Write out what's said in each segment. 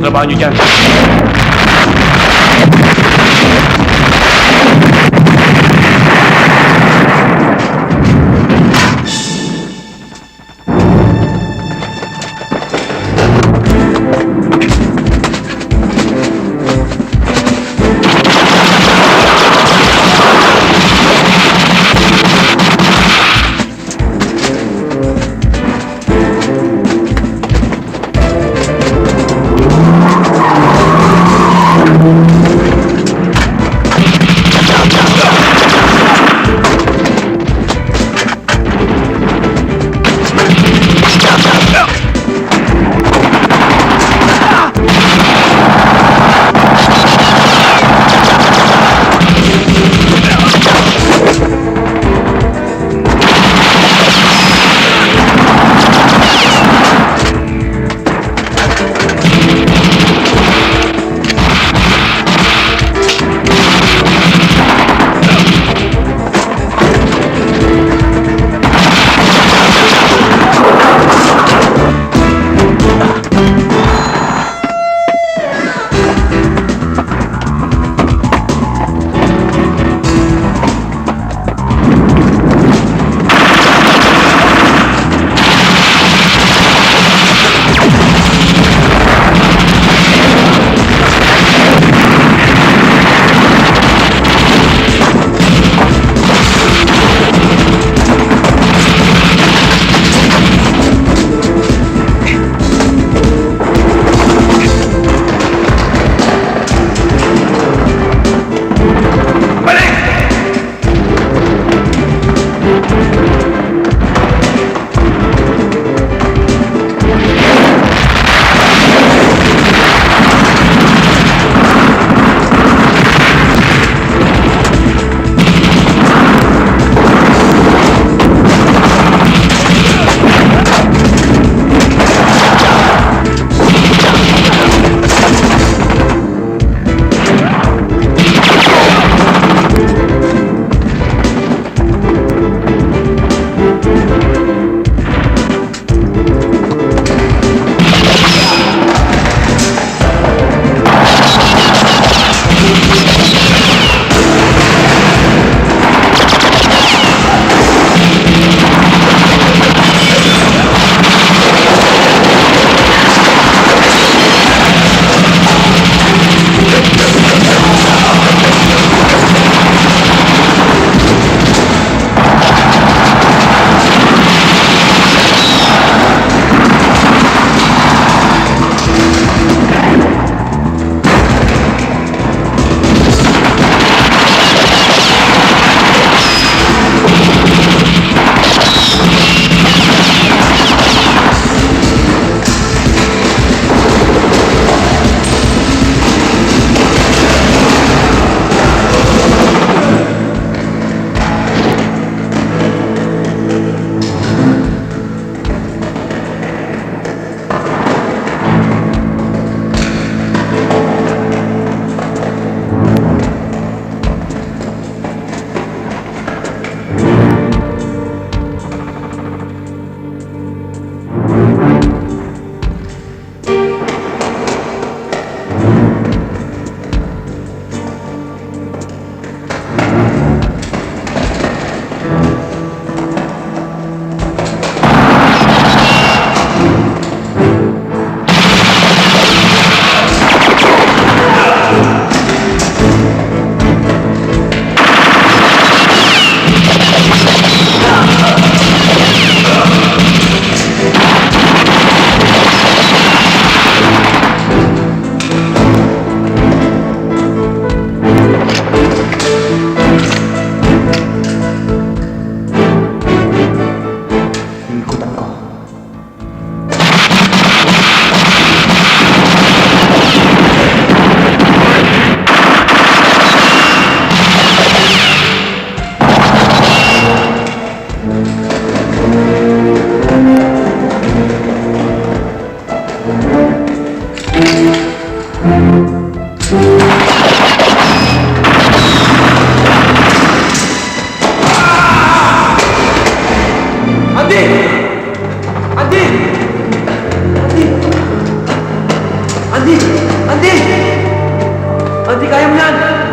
trabaho nyo dyan.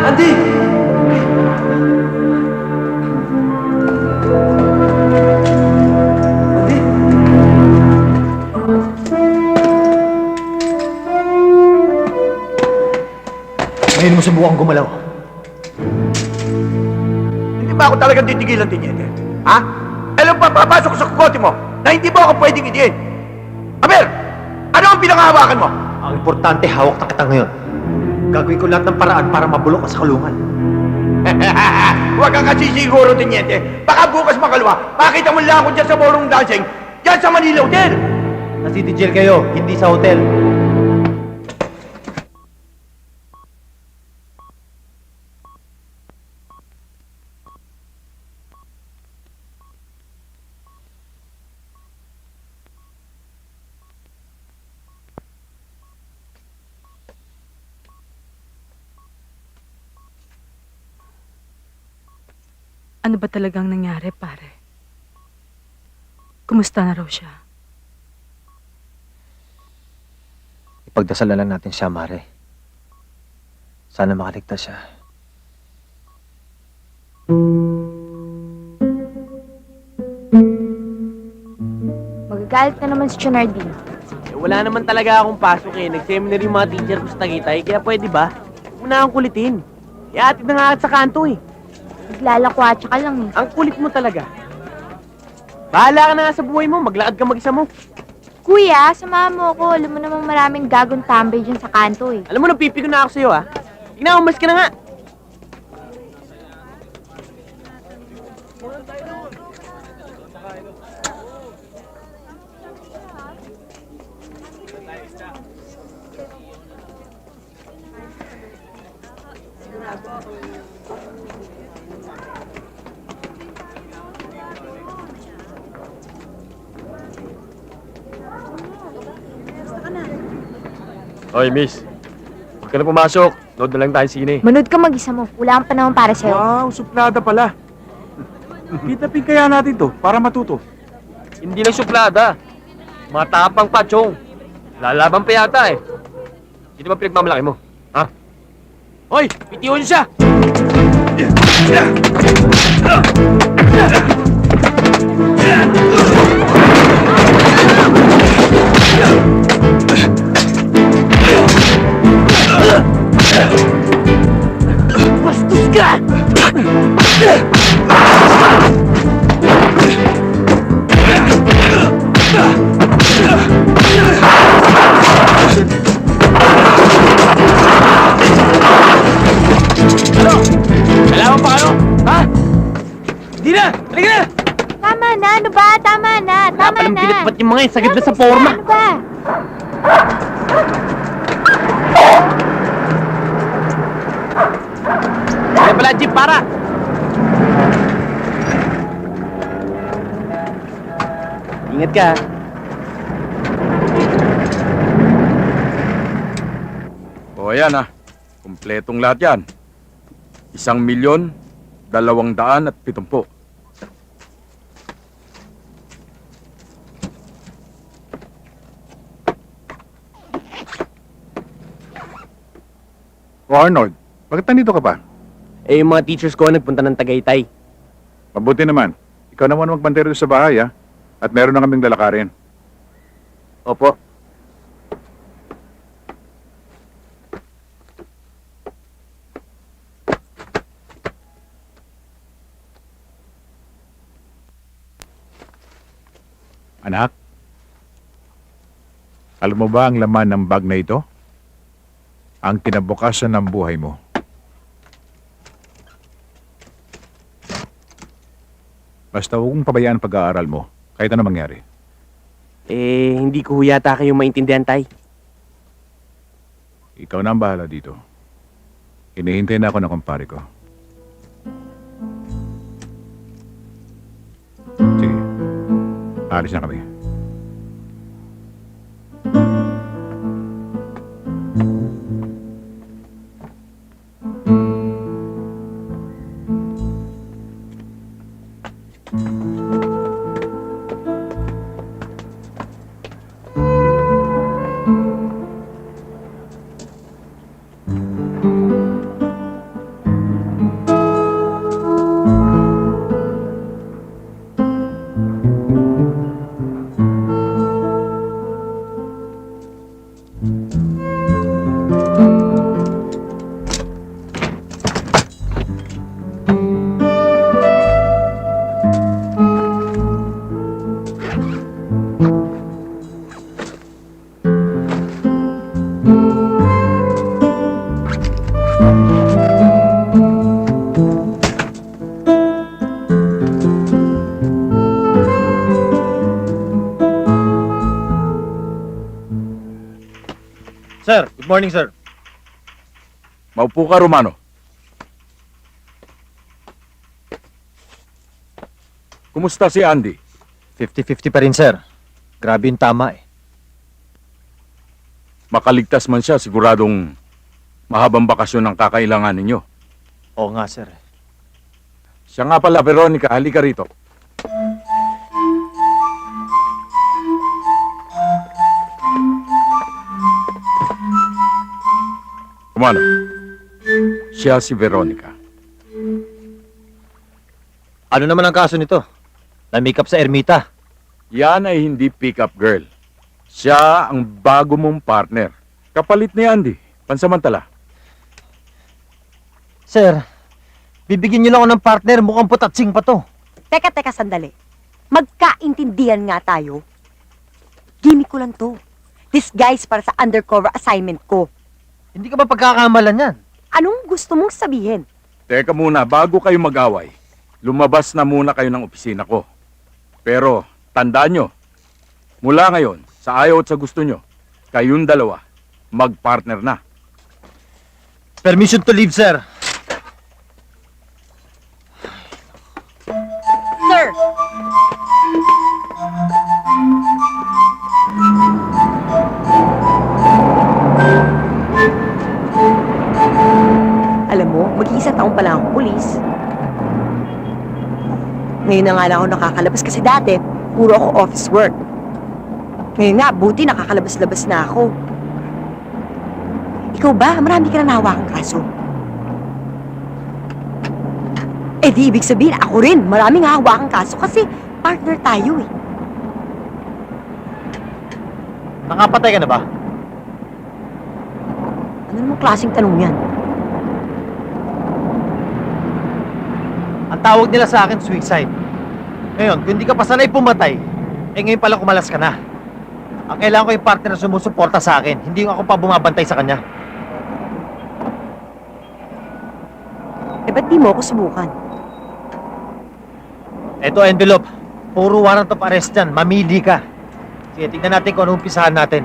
Andy! Andy! Ngayon mo subukang gumalaw. Hindi ba ako talagang titigilan din yan? Ha? Alam pa, papasok sa kukote mo na hindi mo ako pwedeng idiin. Aber! Ano ang pinanghahawakan mo? Ang importante, hawak na kita ngayon. Gagawin ko lahat ng paraan para mabulok ka sa kulungan. Huwag kang kasi siguro, Teniente. Baka bukas makalawa, makita mo lang ako dyan sa ballroom dancing, dyan sa Manila Hotel. Sa City Jail kayo, hindi sa hotel. Ano ba talagang nangyari, pare? Kumusta na raw siya? Ipagdasal na lang natin siya, Mare. Sana makaligtas siya. Magagalit na naman si Junardine. Wala naman talaga akong pasok eh. Nag-seminar yung mga teacher ko sa Tagaytay, kaya pwede ba? Huwag mo na akong kulitin. Iatid na nga agad sa kanto eh. Naglalakwatsa ka lang eh. Ang kulit mo talaga. Bahala ka na nga sa buhay mo, maglakad ka mag-isa mo. Kuya, samahan mo ako. Alam mo namang maraming gagong tambay dyan sa kanto eh. Alam mo, napipigo na ako sa'yo ha. Tingnan, umas ka na nga. Hoy, miss. Huwag ka na pumasok. Load na lang tayo sine. Manood ka mag-isa mo. Wala kang panahon para sa'yo. Wow, suplada pala. Pitapin kaya natin to para matuto. Hindi lang suplada. Matapang pa, Chong. Lalaban pa yata eh. Sino ba pinagmamalaki mo? Ha? Hoy, pitiwan niyo siya! Bastos ka! Ano? Kailangan pa ano? Ha? Hindi na! Halika na! Tama na, ano ba? Tama na, tama Palang na. pinatpat yung mga yan, sagad na sa Tapos forma. Ano ba? Kaya pala, Jeep, para! Ingat ka. O ayan ah, kumpletong lahat yan. 1,270,000. O Arnold, bakit nandito ka pa? Eh, yung mga teachers ko nagpunta ng Tagaytay. Mabuti naman. Ikaw naman magbantero sa bahay ah. At meron na kaming lalakarin. Opo. Anak, alam mo ba ang laman ng bag na ito? Ang kinabukasan ng buhay mo. Basta huwag mong pabayaan ang pag-aaral mo, kahit ano mangyari. Eh, hindi ko yata kayo maintindihan, Tay. Ikaw na ang bahala dito. Hinihintay na ako ng kumpare ko. Sige, alis na kami. morning, sir. Maupo ka, Romano. Kumusta si Andy? 50-50 pa rin, sir. Grabe yung tama eh. Makaligtas man siya, siguradong mahabang bakasyon ang kakailangan ninyo. Oo nga, sir. Siya nga pala, Veronica, halika rito. Romano, siya si Veronica. Ano naman ang kaso nito? Na-make up sa ermita. Yan ay hindi pick-up girl. Siya ang bago mong partner. Kapalit ni Andy, pansamantala. Sir, bibigyan niyo lang ako ng partner. Mukhang putatsing pa to. Teka, sandali. Magkaintindihan nga tayo. Gimmick ko lang to. Disguise para sa undercover assignment ko. Hindi ka ba pagkakamalan yan? Anong gusto mong sabihin? Teka muna, bago kayo mag-away, lumabas na muna kayo ng opisina ko. Pero, tandaan nyo, mula ngayon, sa ayaw at sa gusto nyo, kayong dalawa, mag-partner na. Permission to leave, sir. Sir! Alam mo, mag-iisang taon pa lang akong pulis. Ngayon na nga lang ako nakakalabas kasi dati, puro ako office work. Ngayon nga, buti nakakalabas-labas na ako. Ikaw ba? Marami ka na nahawakang kaso. Eh di ibig sabihin, ako rin, maraming hahawakang kaso kasi partner tayo eh. Nakapatay ka na ba? Ano namang klaseng tanong yan? Ang tawag nila sa akin, suicide. Ngayon, kung hindi ka pa sanay pumatay, eh ngayon pala kumalas ka na. Ang kailangan ko yung partner na sumusuporta sa akin, hindi yung ako pa bumabantay sa kanya. Eh ba't di mo ako subukan? Eto envelope, puro warrant of arrest yan, mamili ka. Sige, tignan natin kung anong umpisahan natin.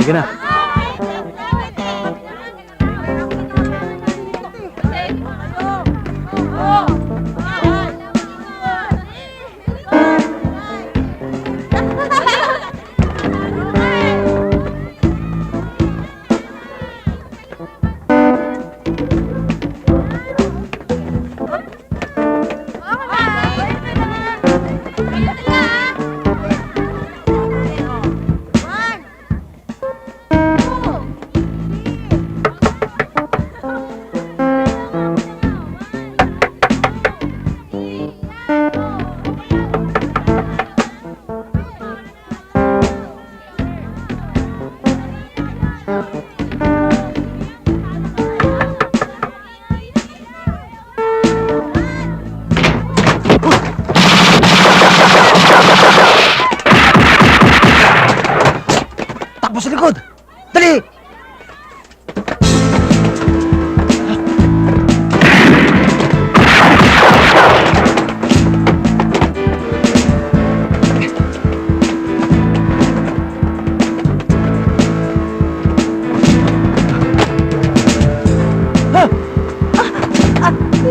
Sige na. Takbo sa likod! Dali!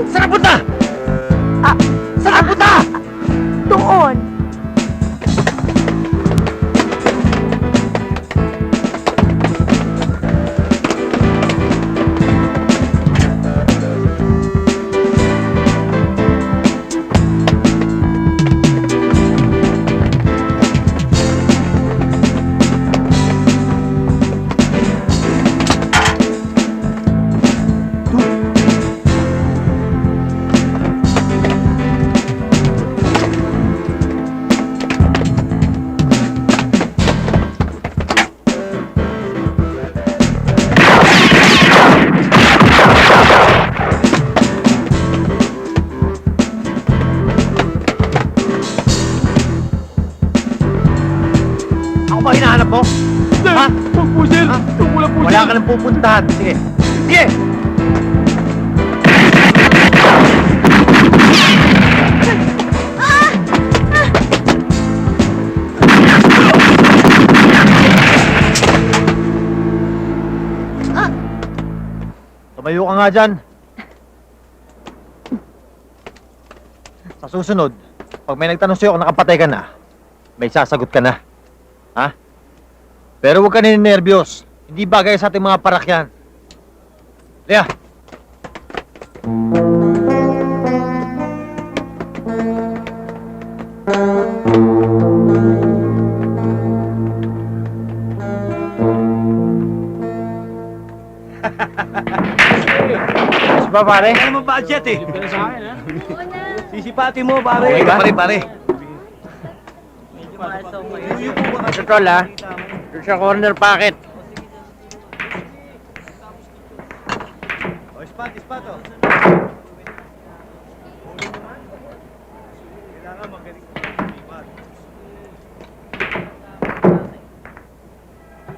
Saan ang punta? Saan ang punta? Doon. Wala ka nang pupuntahan. Sige. Sige! Tumayo ka nga dyan. Sa susunod, pag may nagtanong sa'yo kung nakapatay ka na, may sasagot ka na. Ha? Pero huwag ka ninenervyos. Hindi bagay sa ating mga parakyan. Lea! Ba pare? Ano mo budget eh? Sisipati mo, pare. Okay ba? Pare. Control, ha? Doon sa corner pocket. O, ispat o.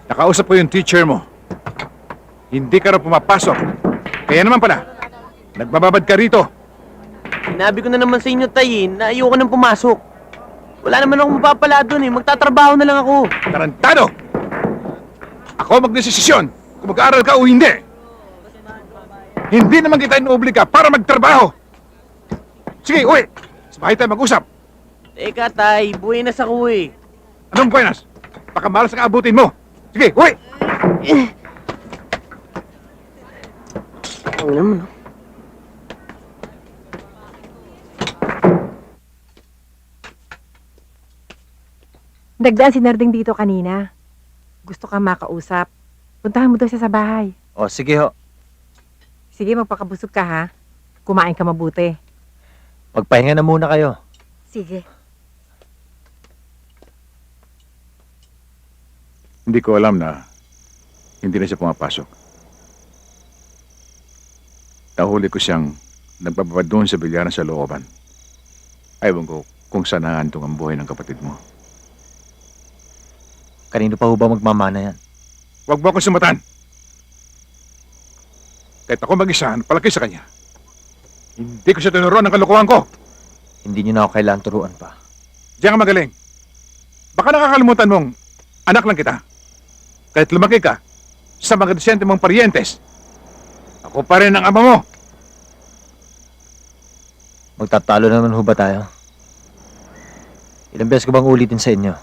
Nakausap ko yung teacher mo. Hindi ka raw pumapasok. Kaya naman pala, nagbababad ka rito. Sinabi ko na naman sa inyo, Tayin, na ayoko nang pumasok. Wala naman akong mapapala doon eh. Magtatrabaho na lang ako. Tarantado! Ako magdesisyon kung mag-aaral ka o hindi. Hindi naman kita inuobliga para magtrabaho. Sige, uwi. Sa bahay tayo mag-usap. Teka, Tay. Buenas ako eh. Anong buenas? Baka malas ang abutin mo. Sige, uwi! Ano naman, no? Nagdaan si Nerding dito kanina. Gusto kang makausap. Puntahan mo daw siya sa bahay. O, sige ho. Sige, magpakabusog ka ha. Kumain ka mabuti. Magpahinga na muna kayo. Sige. Hindi ko alam na hindi na siya pumapasok. Nahuli ko siyang nagbababad doon sa bilyaran sa looban. Ewan ko kung saan naantong ang buhay ng kapatid mo. Kanino pa ho ba magmamana yan? Huwag mo akong sumatan. Kahit ako mag-isa, palaki sa kanya. Hindi ko siya tinuruan ng kalokohan ko. Hindi niyo na ako kailangan turuan pa. Diyan ka magaling. Baka nakakalimutan mong anak lang kita. Kahit lumaki ka sa mga disente mong parientes, ako pa rin ang ama mo. Magtatalo naman ho ba tayo? Ilang beses ko bang ulitin sa inyo?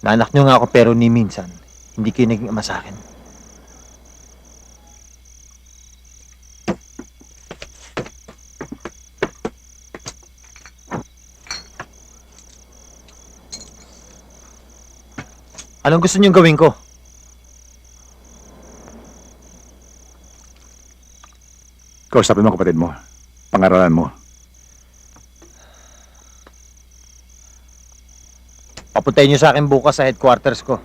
Naanak niyo nga ako pero ni minsan, hindi kayo naging ama sa akin. Anong gusto niyong gawin ko? Kausapin mo kapatid mo. Pangaralan mo. Papuntayin niyo sa akin bukas sa headquarters ko.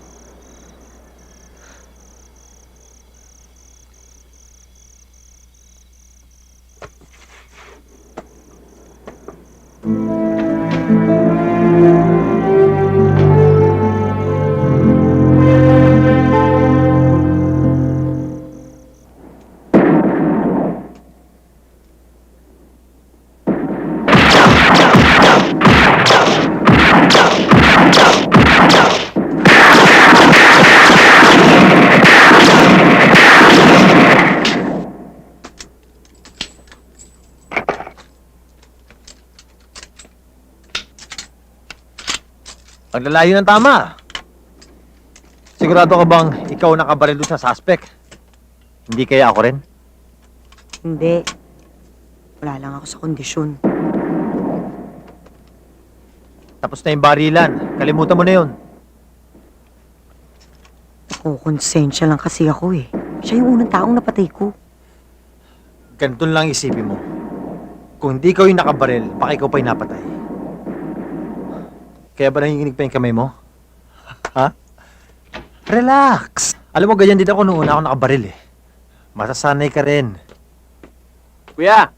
Paglalayo ng tama. Sigurado ka bang ikaw nakabaril doon sa suspect? Hindi kaya ako rin? Hindi. Wala lang ako sa kondisyon. Tapos na yung barilan. Kalimutan mo na yun. Konsensya lang kasi ako eh. Siya yung unang taong napatay ko. Ganito lang isipin mo. Kung hindi ikaw yung nakabaril, baka ikaw pa yung napatay. Kaya ba nanginginig pa yung kamay mo? Ha? Relax! Alam mo, ganyan din ako noong una ako nakabaril eh. Masasanay ka rin. Kuya!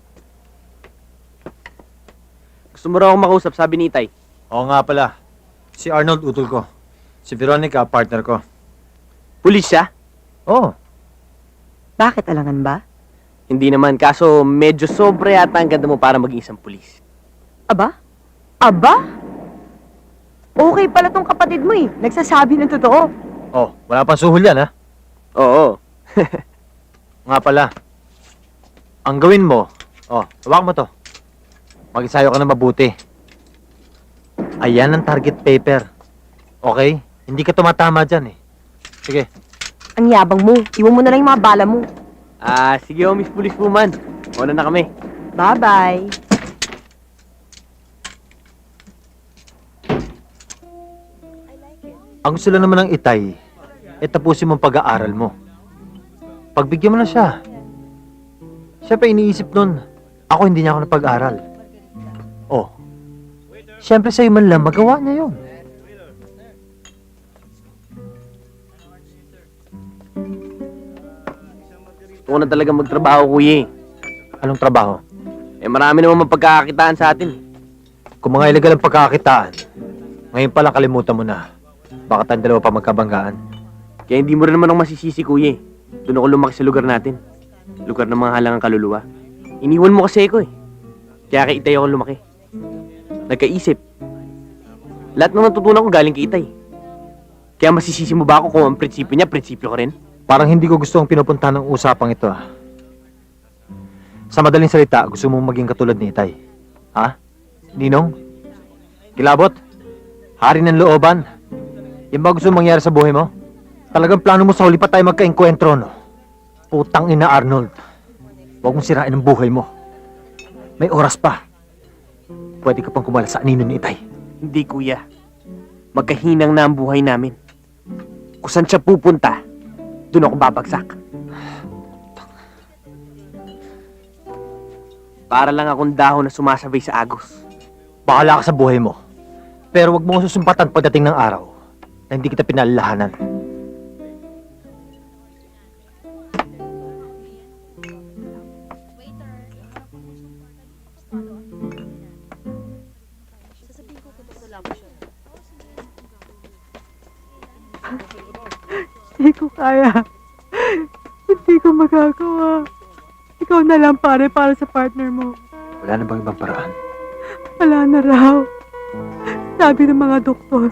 Gusto mo raw akong makausap, sabi ni Tay. Oo nga pala. Si Arnold utol ko. Si Veronica, partner ko. Pulis siya? Oo. Bakit alangan ba? Hindi naman, kaso medyo sobra yata ang ganda mo para maging isang pulis. Aba? Aba? Okay pala tong kapatid mo eh. Nagsasabi ng totoo. Oh, wala pang suhol yan, ha? Oo. Nga pala. Ang gawin mo, hawak mo to. Mag-isayo ka na mabuti. Ayan ang target paper. Okay? Hindi ka tumatama dyan, eh. Sige. Ang yabang mo. Iwan mo na lang yung mga bala mo. Sige Miss Pulis Woman. Una na kami. Bye-bye. Ang gusto lang naman ng itay, tapusin mo ang pag-aaral mo. Pagbigyan mo na siya. Siyempre iniisip nun, ako hindi niya ako napag-aral. Oh, siyempre sa'yo man lang, magawa niya yun. Gusto ko na talaga magtrabaho, kuya. Anong trabaho? Marami naman mapagkakakitaan sa atin. Kung mga illegal ang pagkakakitaan, ngayon pa lang kalimutan mo na. Baka tayong dalawa pa magkabanggaan. Kaya hindi mo rin naman ako masisisi, kuya. Doon ako lumaki sa lugar natin. Lugar ng mga halangang kaluluwa. Iniwan mo kasi ako, Kaya kay Itay ako lumaki. Nagkaisip. Lahat ng natutunan ko galing kay Itay. Kaya masisisi mo ba ako kung ang prinsipyo niya, prinsipyo ko rin? Parang hindi ko gusto ang pinupunta ng usapang ito, ah. Sa madaling salita, gusto mong maging katulad ni Itay. Ha? Ninong? Kilabot? Hari ng looban? Yan ba gusto mong mangyari sa buhay mo? Talagang plano mo sa huli pa tayo magka-enkwentro, no? Putang ina, Arnold. Huwag mong sirain ang buhay mo. May oras pa. Pwede ka pang kumala sa anino ni Itay. Hindi, kuya. Magkahinang na ang buhay namin. Kung saan siya pupunta, doon ako babagsak. Para lang akong dahon na sumasabay sa agos. Bahala ka sa buhay mo. Pero huwag mo susumpatan pagdating ng araw na hindi kita pinalalahanan. Hindi ko kaya. Hindi ko magagawa. Ikaw na lang pare para sa partner mo. Wala na bang ibang paraan? Wala na raw. Sabi ng mga doktor,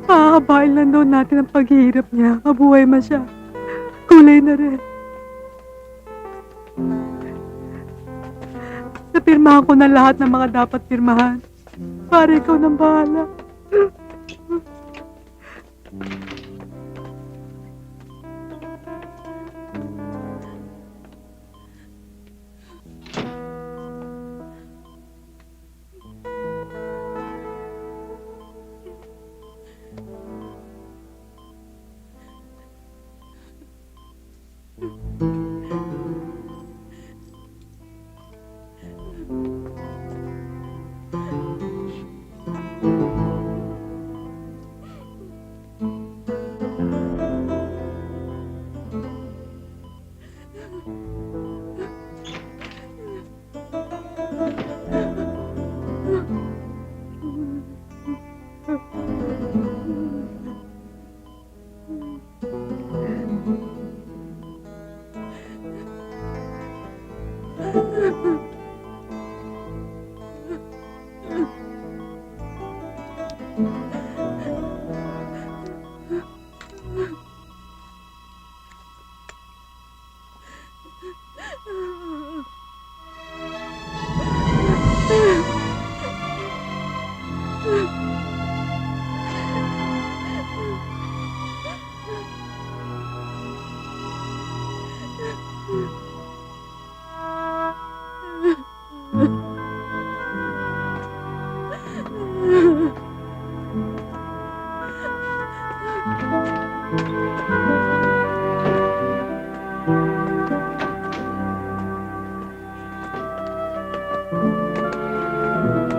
makakabail lang daw natin ang paghihirap niya. Mabuhay man siya. Kulay na rin. Napirmahan ko na lahat ng mga dapat pirmahan. Pare, ikaw nang bahala.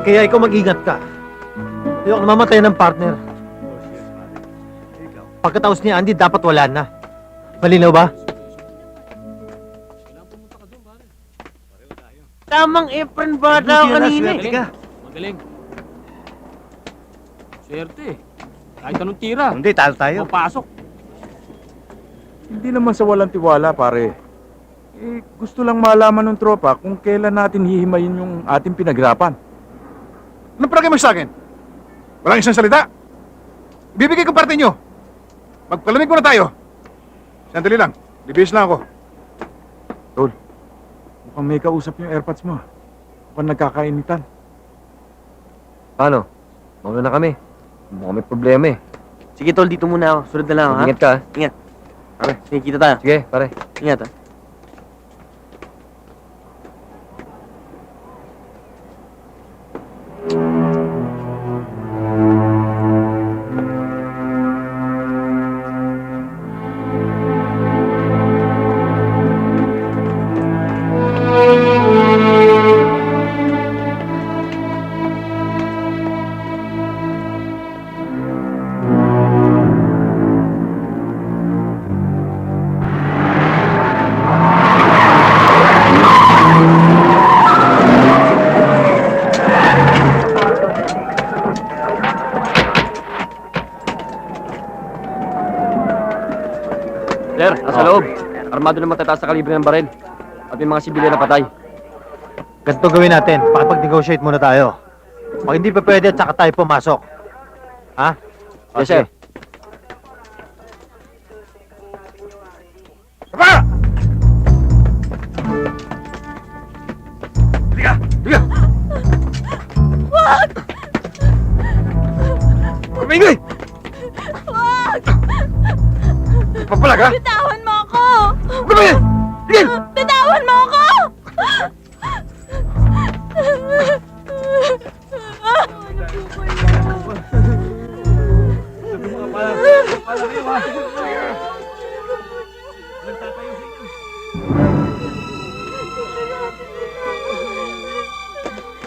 Kaya ikaw mag-ingat ka. Ayoko na mamatay ng partner. Pagkatapos ni Andy, dapat wala na. Malinaw ba? Tamang apron ba daw kanina? Ka. Magaling. Swerte. Kahit anong tira. Hindi, talo tayo. Papasok. Hindi naman sa walang tiwala, pare. Gusto lang malaman ng tropa kung kailan natin hihimayin yung ating pinaghirapan. Anong palagay mo sa akin? Walang isang salita. Bibigay ko parte nyo. Magpalamig muna tayo. Sandali lang. Bibihis lang ako. Mukhang may kausap yung airpods mo. Mukhang nagkakainitan. Paano? Mauna na kami. Mukhang may problema eh. Sige, tol, dito muna ako. Sunod na lang ako, ha? Ingat ka. Ingat. Pare, sige, kita tayo. Sige, pare. Ingat, ha? Sir, nasa loob. Armado na matataas sa kalibre ng baril. At may mga sibilyan na patay. Ganito gawin natin. Pakipag-negotiate muna tayo. Pag hindi pa pwede, tsaka tayo pumasok. Ha? Yes, sir. Papa! Liga! Liga! Wag! Kumingay! Wag! Papalaga? Bitawan mo ako! Ano ba yan? Sige! Bitawan mo ako!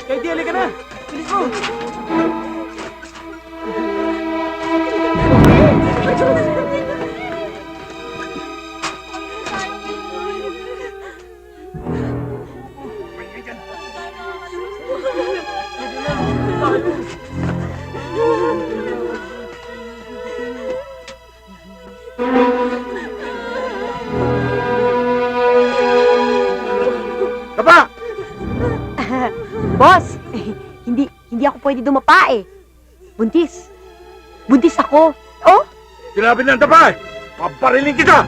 Kaya di, halika na! Bilis mo! Papa! Boss, hindi ako pwede dumapa eh. Buntis. Buntis ako. Oh, Sinabi ng tapa eh! Paparilin kita!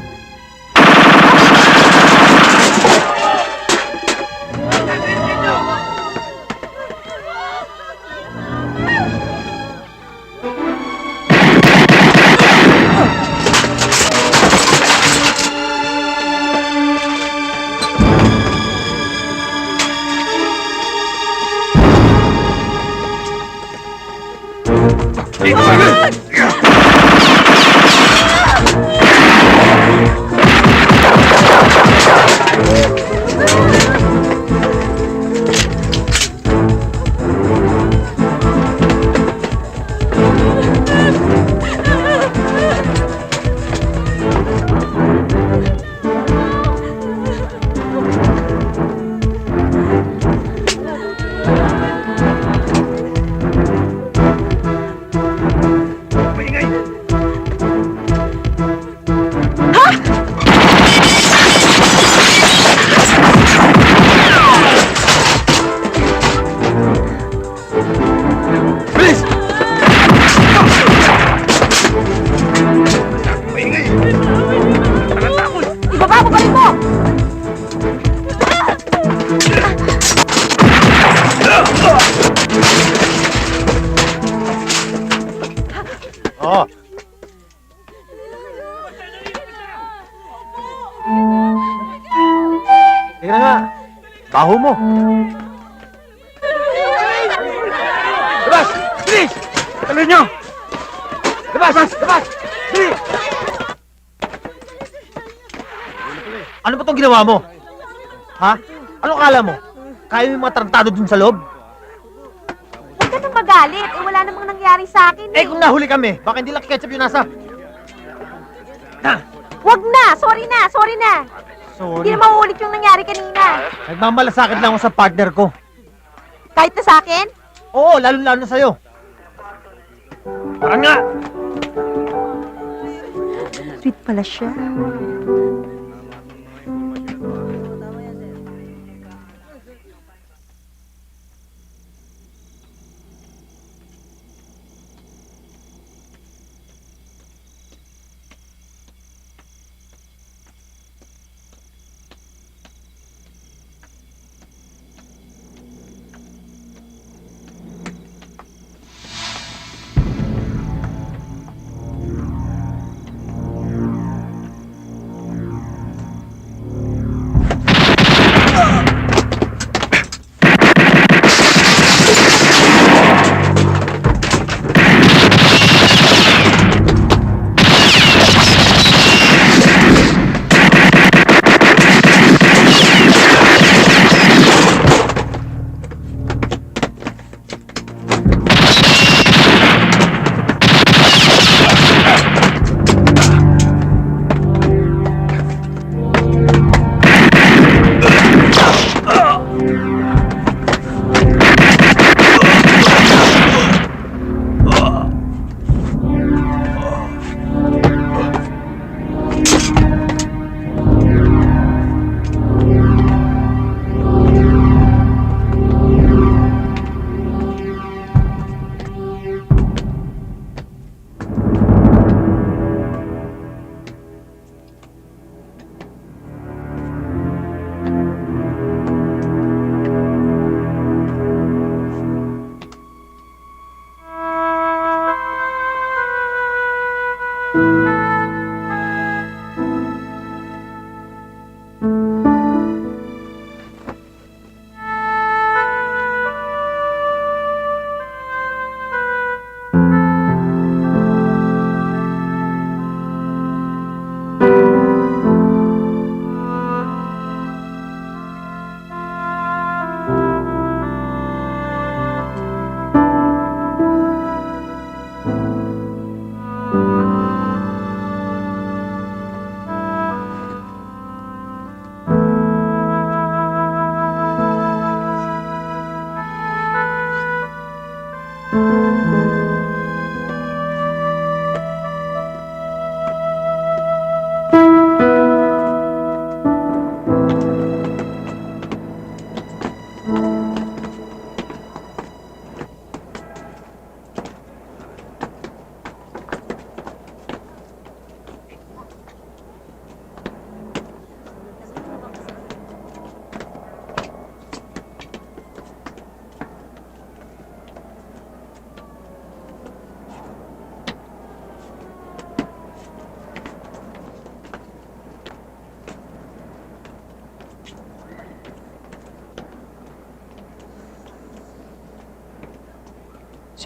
ibaba mo rin mo! Oo. Tingnan nga. Baho mo. Labas! Bilis! Talon nyo! Labas! Labas! Bilis! Ano ba itong ginawa mo? Ha? Ano kala mo? Kaya mo yung mga tarantado dun sa loob? Huwag ka nang magalit. Eh, wala namang nangyari sa akin Eh kung nahuli kami, baka hindi lang ketchup yung nasa. Huwag na! Sorry na! Sorry na! Hindi Sorry. na mauulit yung nangyari kanina. Nagmamalasakit lang ako sa partner ko. Kahit na sa akin? Oo, lalo-lalo na sa'yo. Tara nga! sweet pala siya.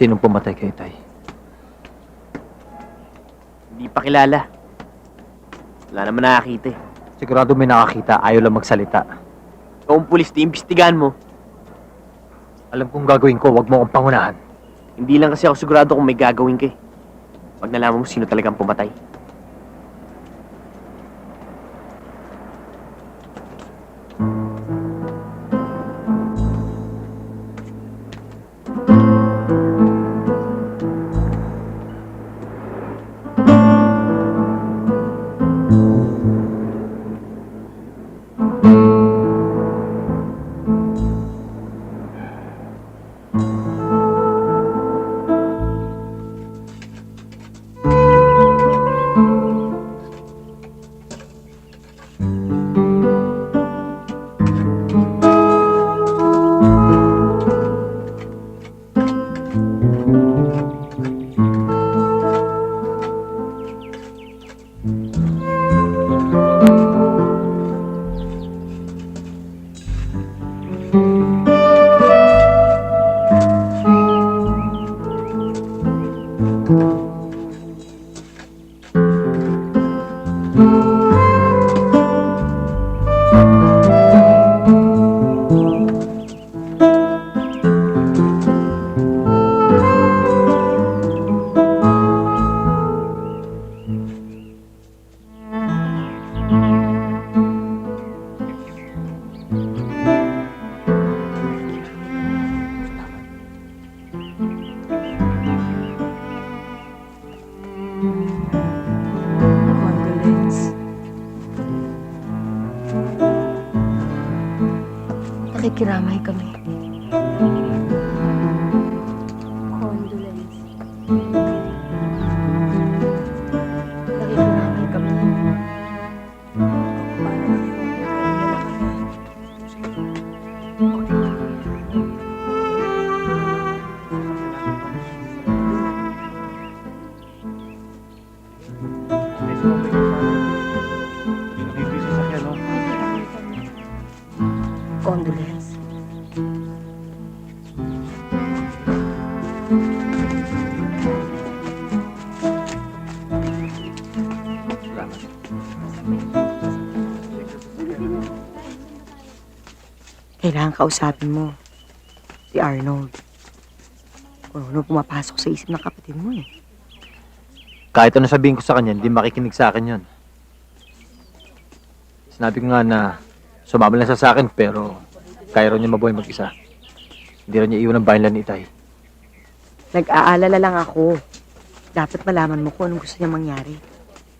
Sinong pumatay kay Tay? Hindi pa kilala. Wala naman nakakita eh. Sigurado may nakakita, ayaw lang magsalita. Ikaw ang pulis, iimbestigahan mo. Alam kong gagawin ko, wag mo akong pangunahan. Hindi lang kasi ako sigurado kung may gagawin ka eh. Pag nalaman mo sino talagang pumatay. Nakikiramay kami. Condolence. Nakikiramay kami. Condolence. Kailangan kausapin mo si Arnold. Kung ano pumapasok sa isip ng kapatid mo eh. Kahit ano sabihin ko sa kanya, hindi makikinig sa akin yun. Sinabi ko nga na sumama lang siya sa akin, pero kaya raw niya mabuhay mag-isa. Hindi raw niya iwan ang bayan ni Itay. Nag-aalala lang ako. Dapat malaman mo kung anong gusto niya mangyari.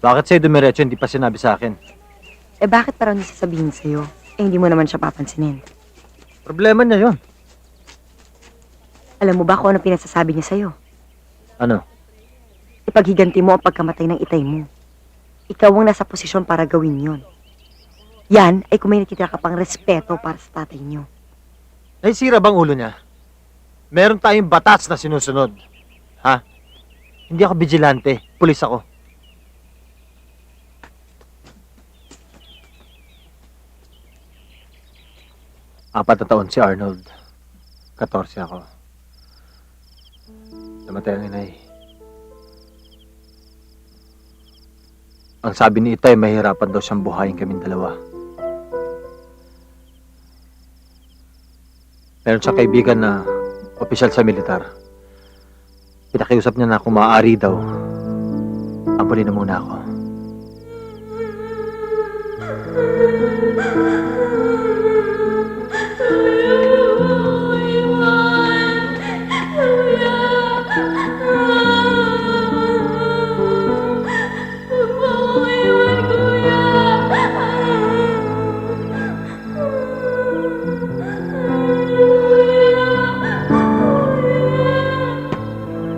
Bakit sa'yo dumiretso, hindi pa sinabi sa akin? Eh bakit parang hindi sasabihin sa'yo? Eh hindi mo naman siya papansinin. Problema niya yun. Alam mo ba kung ano pinasasabi niya sa'yo? Ano? Ipaghiganti mo ang pagkamatay ng itay mo. Ikaw ang nasa posisyon para gawin yon. Yan ay kung may nakitira ka pang respeto para sa tatay niyo. Naisira bang ulo niya? Meron tayong batas na sinusunod. Ha? Hindi ako vigilante. Pulis ako. Apat na taon si Arnold. 14 ako. Namatay ang inay. Ang sabi ni Itay, mahirapan daw siyang buhayin kaming dalawa. Meron siyang kaibigan na opisyal sa militar. Pinakiusap niya na kung maaari daw, ampulin na muna ako.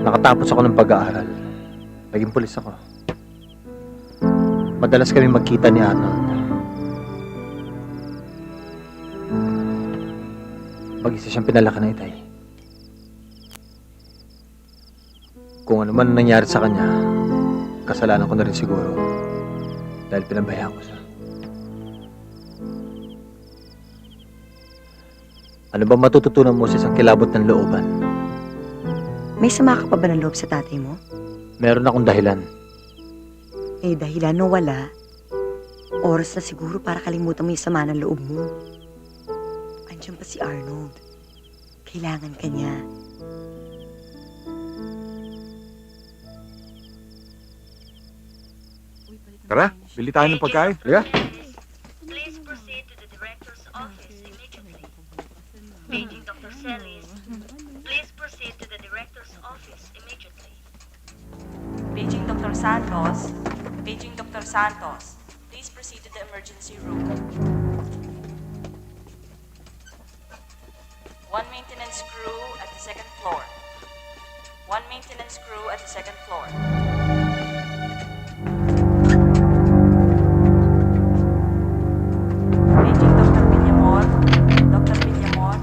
Nakatapos ako ng pag-aaral. Naging pulis ako. Madalas kami magkita ni Arnold. Mag-isa siyang pinalaki na Itay. Kung ano man nangyari sa kanya, kasalanan ko na rin siguro dahil pinabayaan ko siya. Ano ba matututunan mo sa isang kilabot ng looban? May sama ka pa ba ng loob sa tatay mo? Meron akong dahilan. Eh dahilan o wala, oras na siguro para kalimutan mo yung sama ng loob mo. Andiyan pa si Arnold. Kailangan ka niya. Tara, bili tayo ng pagkain. Halika. Please proceed to the director's office immediately. Paging Dr. Celis. Please proceed to the director's office immediately. Paging Dr. Santos. Paging Dr. Santos. Please proceed to the emergency room. One maintenance crew at the second floor. One maintenance crew at the second floor. Paging Dr. Villamor. Dr. Villamor.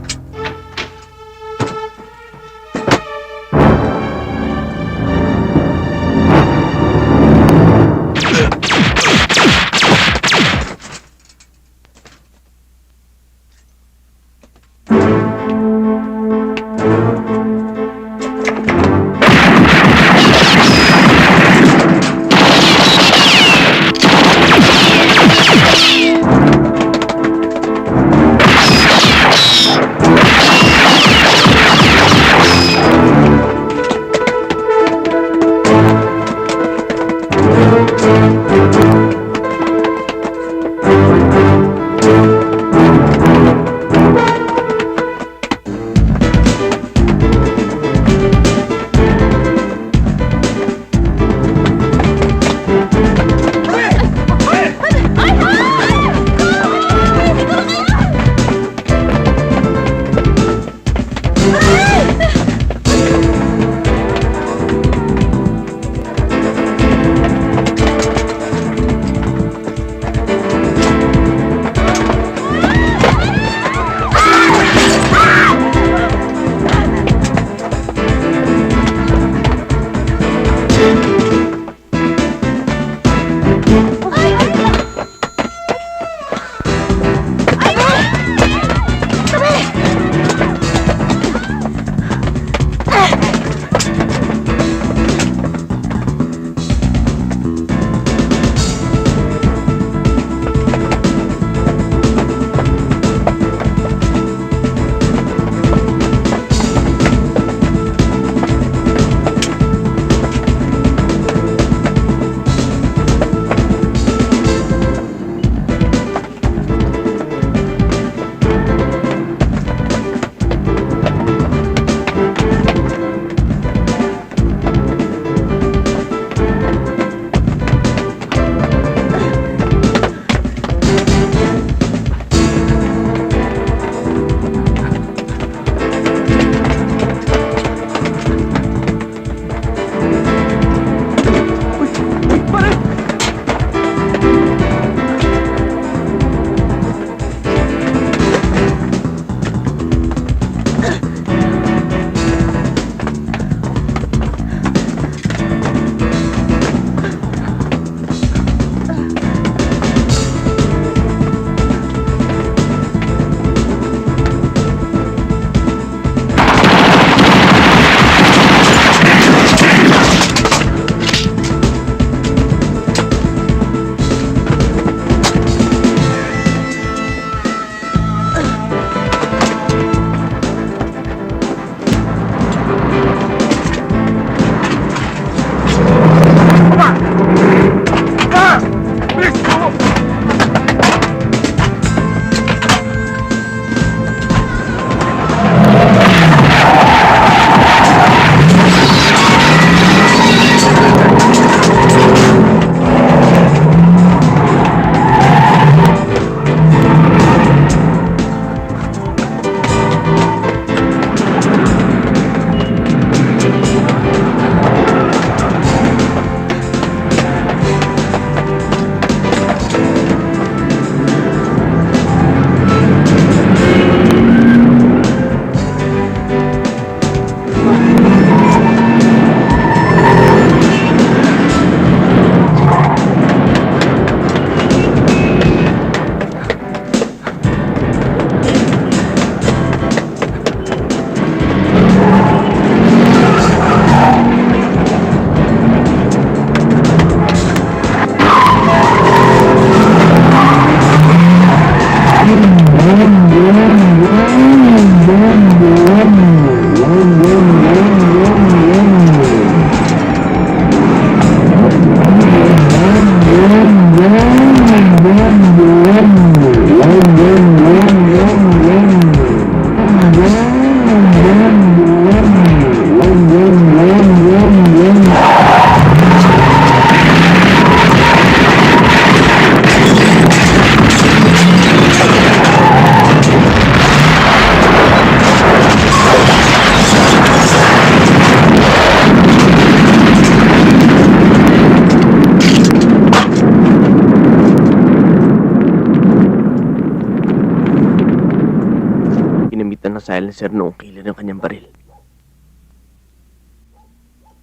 silencer noong killer ng kanyang baril.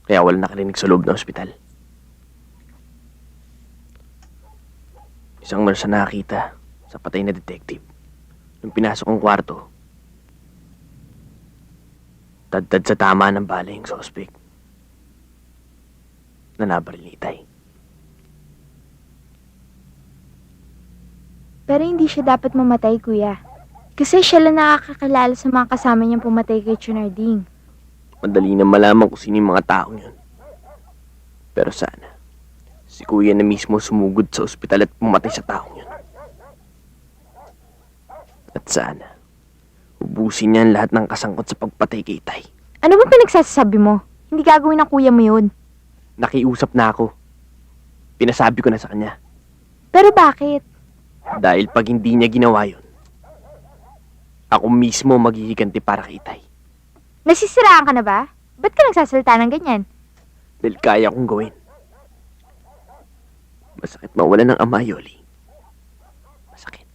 Kaya wala nakarinig sa loob ng ospital. Isang nurse na nakakita sa patay na detective. Nung pinasok ang kwarto, tad sa tama ng bala yung suspect na nabaril ni Itay. Pero hindi siya dapat mamatay, kuya. Kasi siya lang nakakakilala sa mga kasama niyang pumatay kay Chunarding. Madali na malaman kung sino yung mga taong yun. Pero sana, si kuya na mismo sumugod sa ospital at pumatay sa taong yun. At sana, ubusin niya ang lahat ng kasangkot sa pagpatay kay Itay. Ano ba pinagsasabi mo? Hindi gagawin ng kuya mo yun. Nakiusap na ako. Pinasabi ko na sa kanya. Pero bakit? Dahil pag hindi niya ginawa yun, ako mismo maghihiganti para kay Itay. Nasisiraan ka na ba? Ba't ka nagsasalita ng ganyan? Dahil kaya kong gawin. Masakit mawala ng ama, Yoli. Masakit.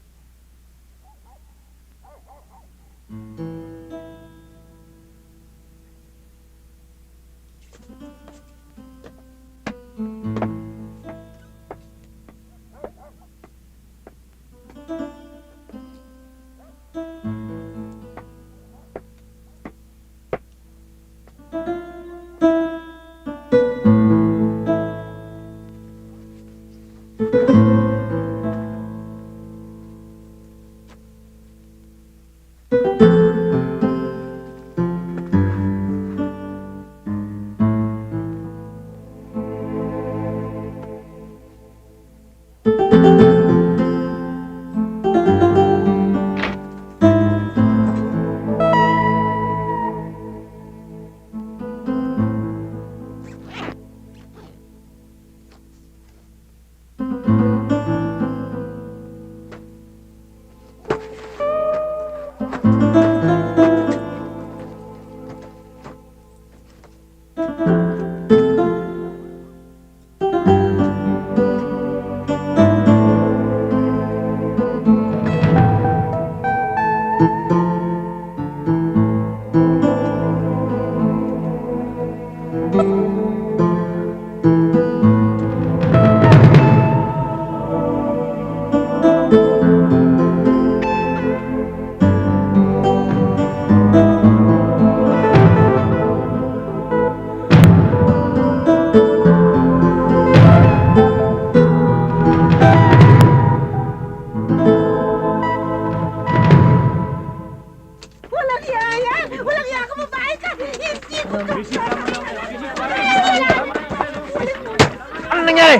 Ano nangyari?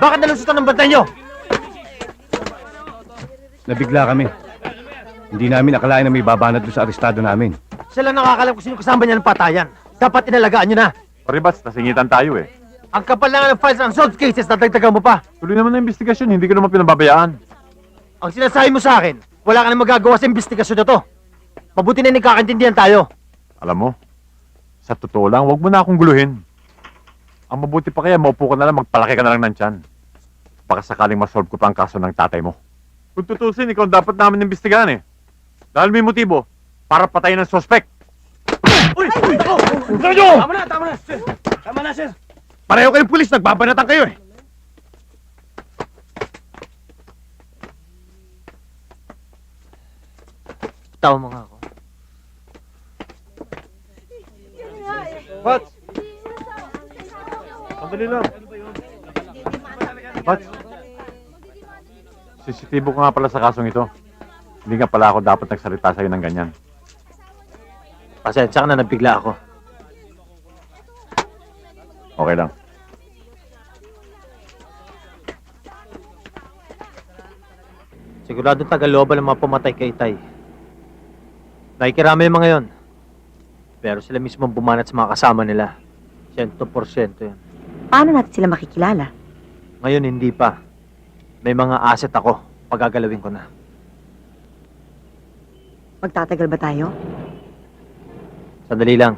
Bakit nalusutan ng bantay nyo? Nabigla kami. Hindi namin akalain na may babanat doon sa arestado namin. Sila nakakalam kung sino kasama niya ng patayan. Dapat inalagaan nyo na. Paribas, nasingitan tayo eh. Ang kapal na nga ng files and unsolved cases, dadagdagan mo pa. Tuloy naman ang investigasyon, hindi ko naman pinababayaan. Ang sinasabi mo sa akin, wala ka na magagawa sa investigasyon na to. Mabuti na nagkakaintindihan tayo. Alam mo, sa totoo lang, wag mo na akong guluhin. Ang mabuti pa kaya, maupo ka na lang, magpalaki ka na lang ng tiyan. Baka sakaling masolve ko pa ang kaso ng tatay mo. Kung tutusin, ikaw dapat namin imbestigahan eh. Dahil may motibo, para patayin ng suspect. Uy! Ako! Tama na, sir. Tama na, sir. Pareho kayong pulis, nagbabanatan kayo eh. Tawa mo nga ako. Bats! Sandali lang. Bats! Sisitibo ko nga pala sa kasong ito. Hindi nga pala ako dapat nagsalita sa'yo ng ganyan. Pasensya ka na, nabigla ako. Okay lang. Sigurado taga-looban ng mga pumatay kay Itay. Nakikirami yung mga yon. Pero sila mismo ang bumanat sa mga kasama nila. 100% yun. Paano natin sila makikilala? Ngayon hindi pa. May mga asset ako. Pagagalawin ko na. Magtatagal ba tayo? Sandali lang.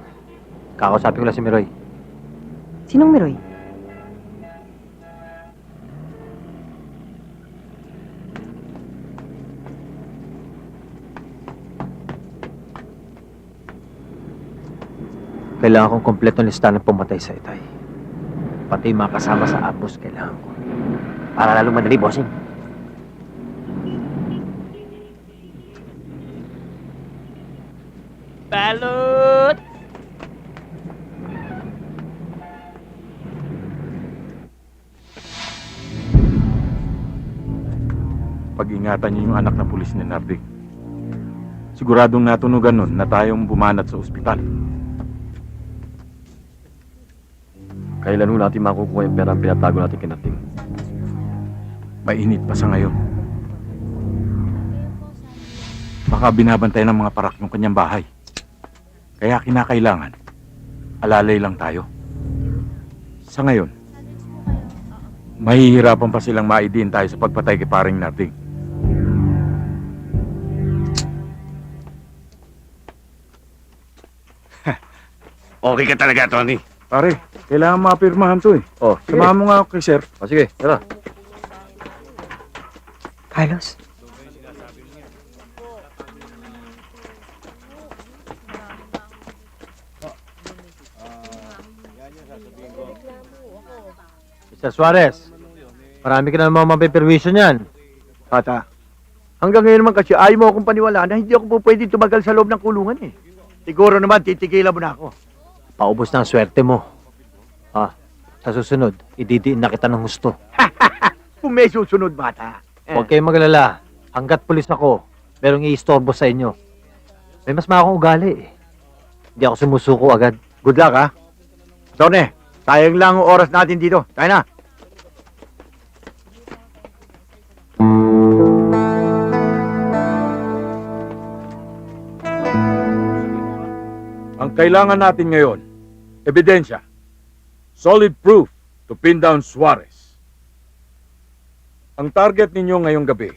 Kakausapin ko lang si Miroy. Sinong Miroy? Kailangan kong kompletong listahan ng pumatay sa Itay. Pati yung mga kasama sa Apos kailangan ko. Para lalong madali, bossing. Balot! Pag-ingatan niyo yung anak na pulis ni Narding. Siguradong natunugan nun na tayong bumanat sa ospital. Kailan ho natin makukuha yung perang pinatago natin kinating? Mainit pa sa ngayon. Baka binabantay ng mga parak yung kanyang bahay. Kaya kinakailangan, alalay lang tayo. Sa ngayon, mahihirapan pa silang maidiin tayo sa pagpatay kay paring Narding. Okay ka talaga, Tony. Pare, kailangan mapirmahan to eh. Oh, Samahan mo nga ako kay Sir. O sige, tara. Carlos? Mr. Suarez, marami ka na naman mapiperwisyon yan. Bata, hanggang ngayon naman kasi ayaw mo akong paniwalaan na hindi ako po pwede tumagal sa loob ng kulungan eh. Siguro naman titigilan mo na ako. Paubos na ang swerte mo. Sa susunod, ididiin na kita ng gusto. Kung may susunod, bata. Huwag kayong magalala. Hanggat pulis ako, merong iistorbo sa inyo. May mas makakong ugali eh. Hindi ako sumusuko agad. Good luck, ha? Tony, sayang lang ang oras natin dito. Tayo na. Ang kailangan natin ngayon, ebidensya. Solid proof to pin down Suarez. Ang target ninyo ngayong gabi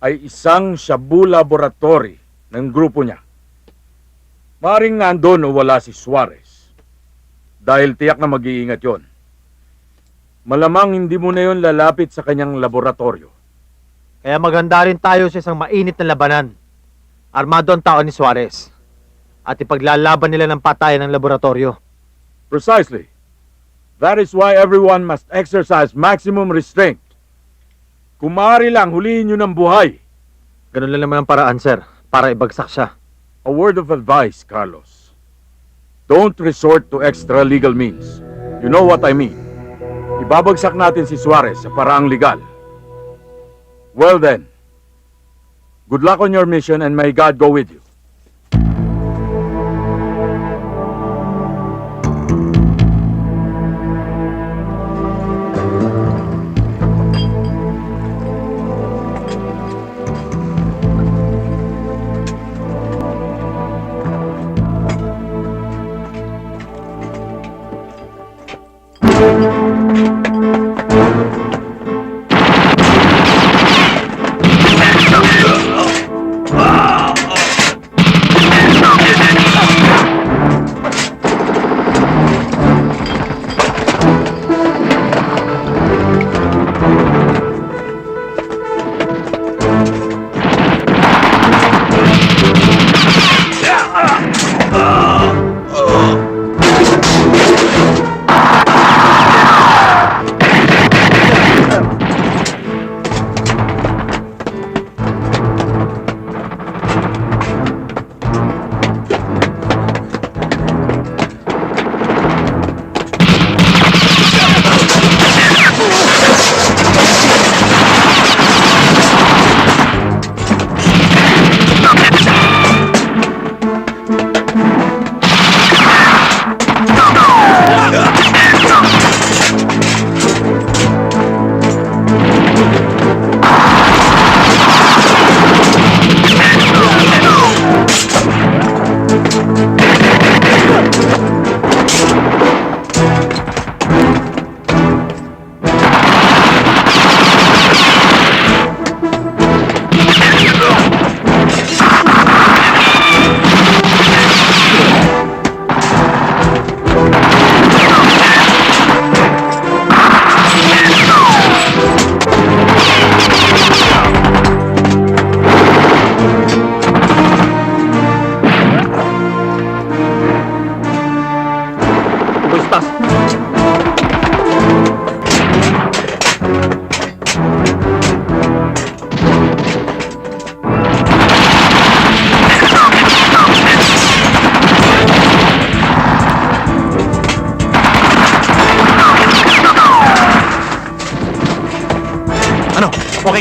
ay isang shabu laboratory ng grupo niya. Maring nandun o wala si Suarez. Dahil tiyak na mag-iingat yon. Malamang hindi mo na yon lalapit sa kanyang laboratorio. Kaya maganda rin tayo sa isang mainit na labanan. Armado ang tao ni Suarez. At ipaglalaban nila ng patayan ng laboratorio. Precisely. That is why everyone must exercise maximum restraint. Kung maaari lang, huliin nyo ng buhay. Ganun lang naman ang paraan, sir. Para ibagsak siya. A word of advice, Carlos. Don't resort to extra legal means. You know what I mean. Ibabagsak natin si Suarez sa paraang legal. Well then, good luck on your mission and may God go with you.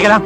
Sandali ka lang.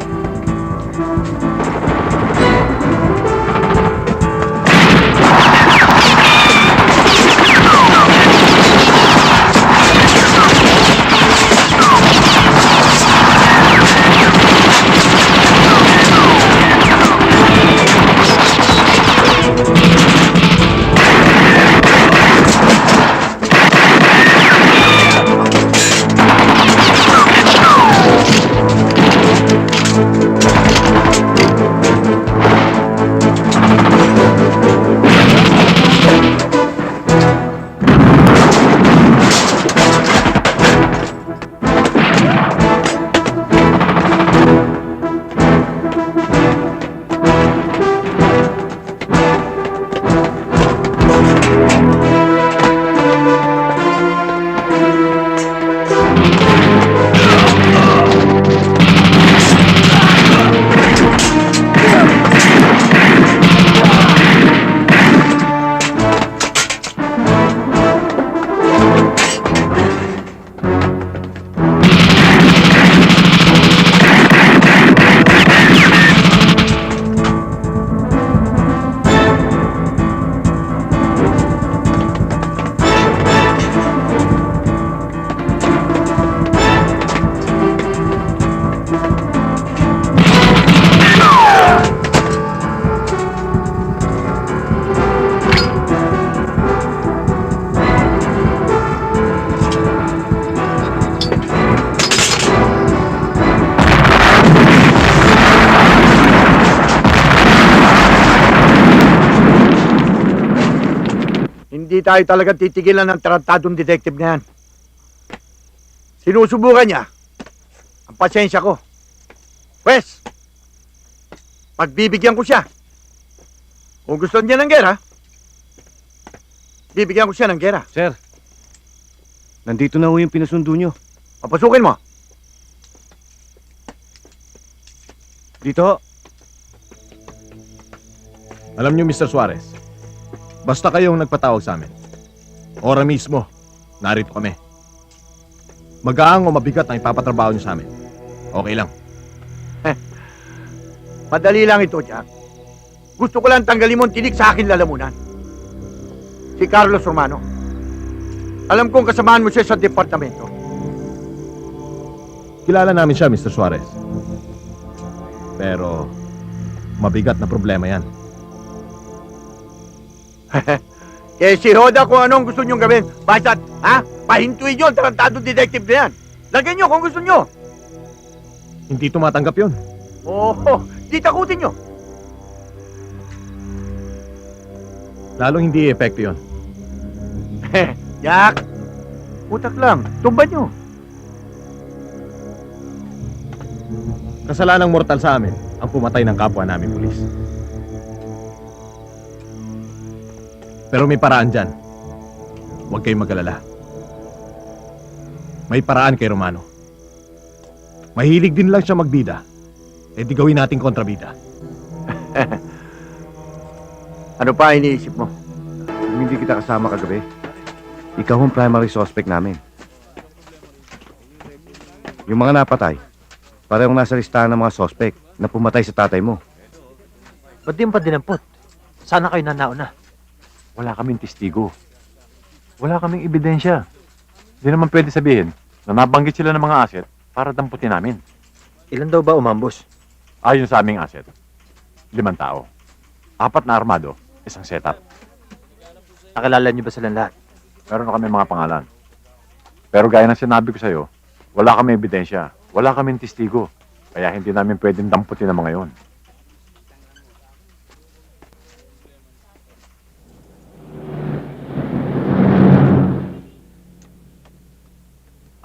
Hindi tayo talaga titigilan ng tarantadong detective na yan. Sinusubukan niya ang pasensya ko. Pwes, pagbibigyan ko siya. Kung gusto niya ng gera, bibigyan ko siya ng gera. Sir, nandito na ho yung pinasundo nyo. Papasukin mo. Dito. Alam niyo, Mr. Suarez, basta kayong nagpatawag sa amin, ora mismo, narito kami. Magaang o mabigat ang ipapatrabaho niyo sa amin. Okay lang. Madali lang ito, Jack. Gusto ko lang tanggalin mo ang tinik sa akin lalamunan. Si Carlos Romano. Alam kong kasamaan mo siya sa departamento. Kilala namin siya, Mr. Suarez. Pero, mabigat na problema yan. Kaya si Hoda kung anong gusto nyong gawin. Basta't, pahintuin nyo ang tarantadong detective na yan. Lagyan nyo kung gusto nyo. Hindi tumatanggap yun. Oo, di takutin nyo. Lalong hindi epekto yun. Jack, utak lang. Tumba nyo. Kasalanang mortal sa amin ang pumatay ng kapwa namin pulis. Pero may paraan dyan. Huwag kayong mag-alala. May paraan kay Romano. Mahilig din lang siya magbida. Eh di gawin nating kontrabida. Ano pa iniisip mo? Kung hindi kita kasama kagabi, ikaw ang primary suspect namin. Yung mga napatay, parehong nasa listahan ng mga suspect na pumatay sa tatay mo. Ba't di pa dinampot? Sana kayo nanauna. Wala kaming testigo. Wala kaming ebidensya. Hindi naman pwede sabihin na nabanggit sila ng mga asset para damputin namin. Ilan daw ba umambos? Ayon sa aming asset, 5 tao. 4 na armado, 1 setup. Nakilala niyo ba silang lahat? Meron na kami mga pangalan. Pero gaya ng sinabi ko sa'yo, wala kami ebidensya. Wala kaming testigo. Kaya hindi namin pwedeng damputin ang mga yon.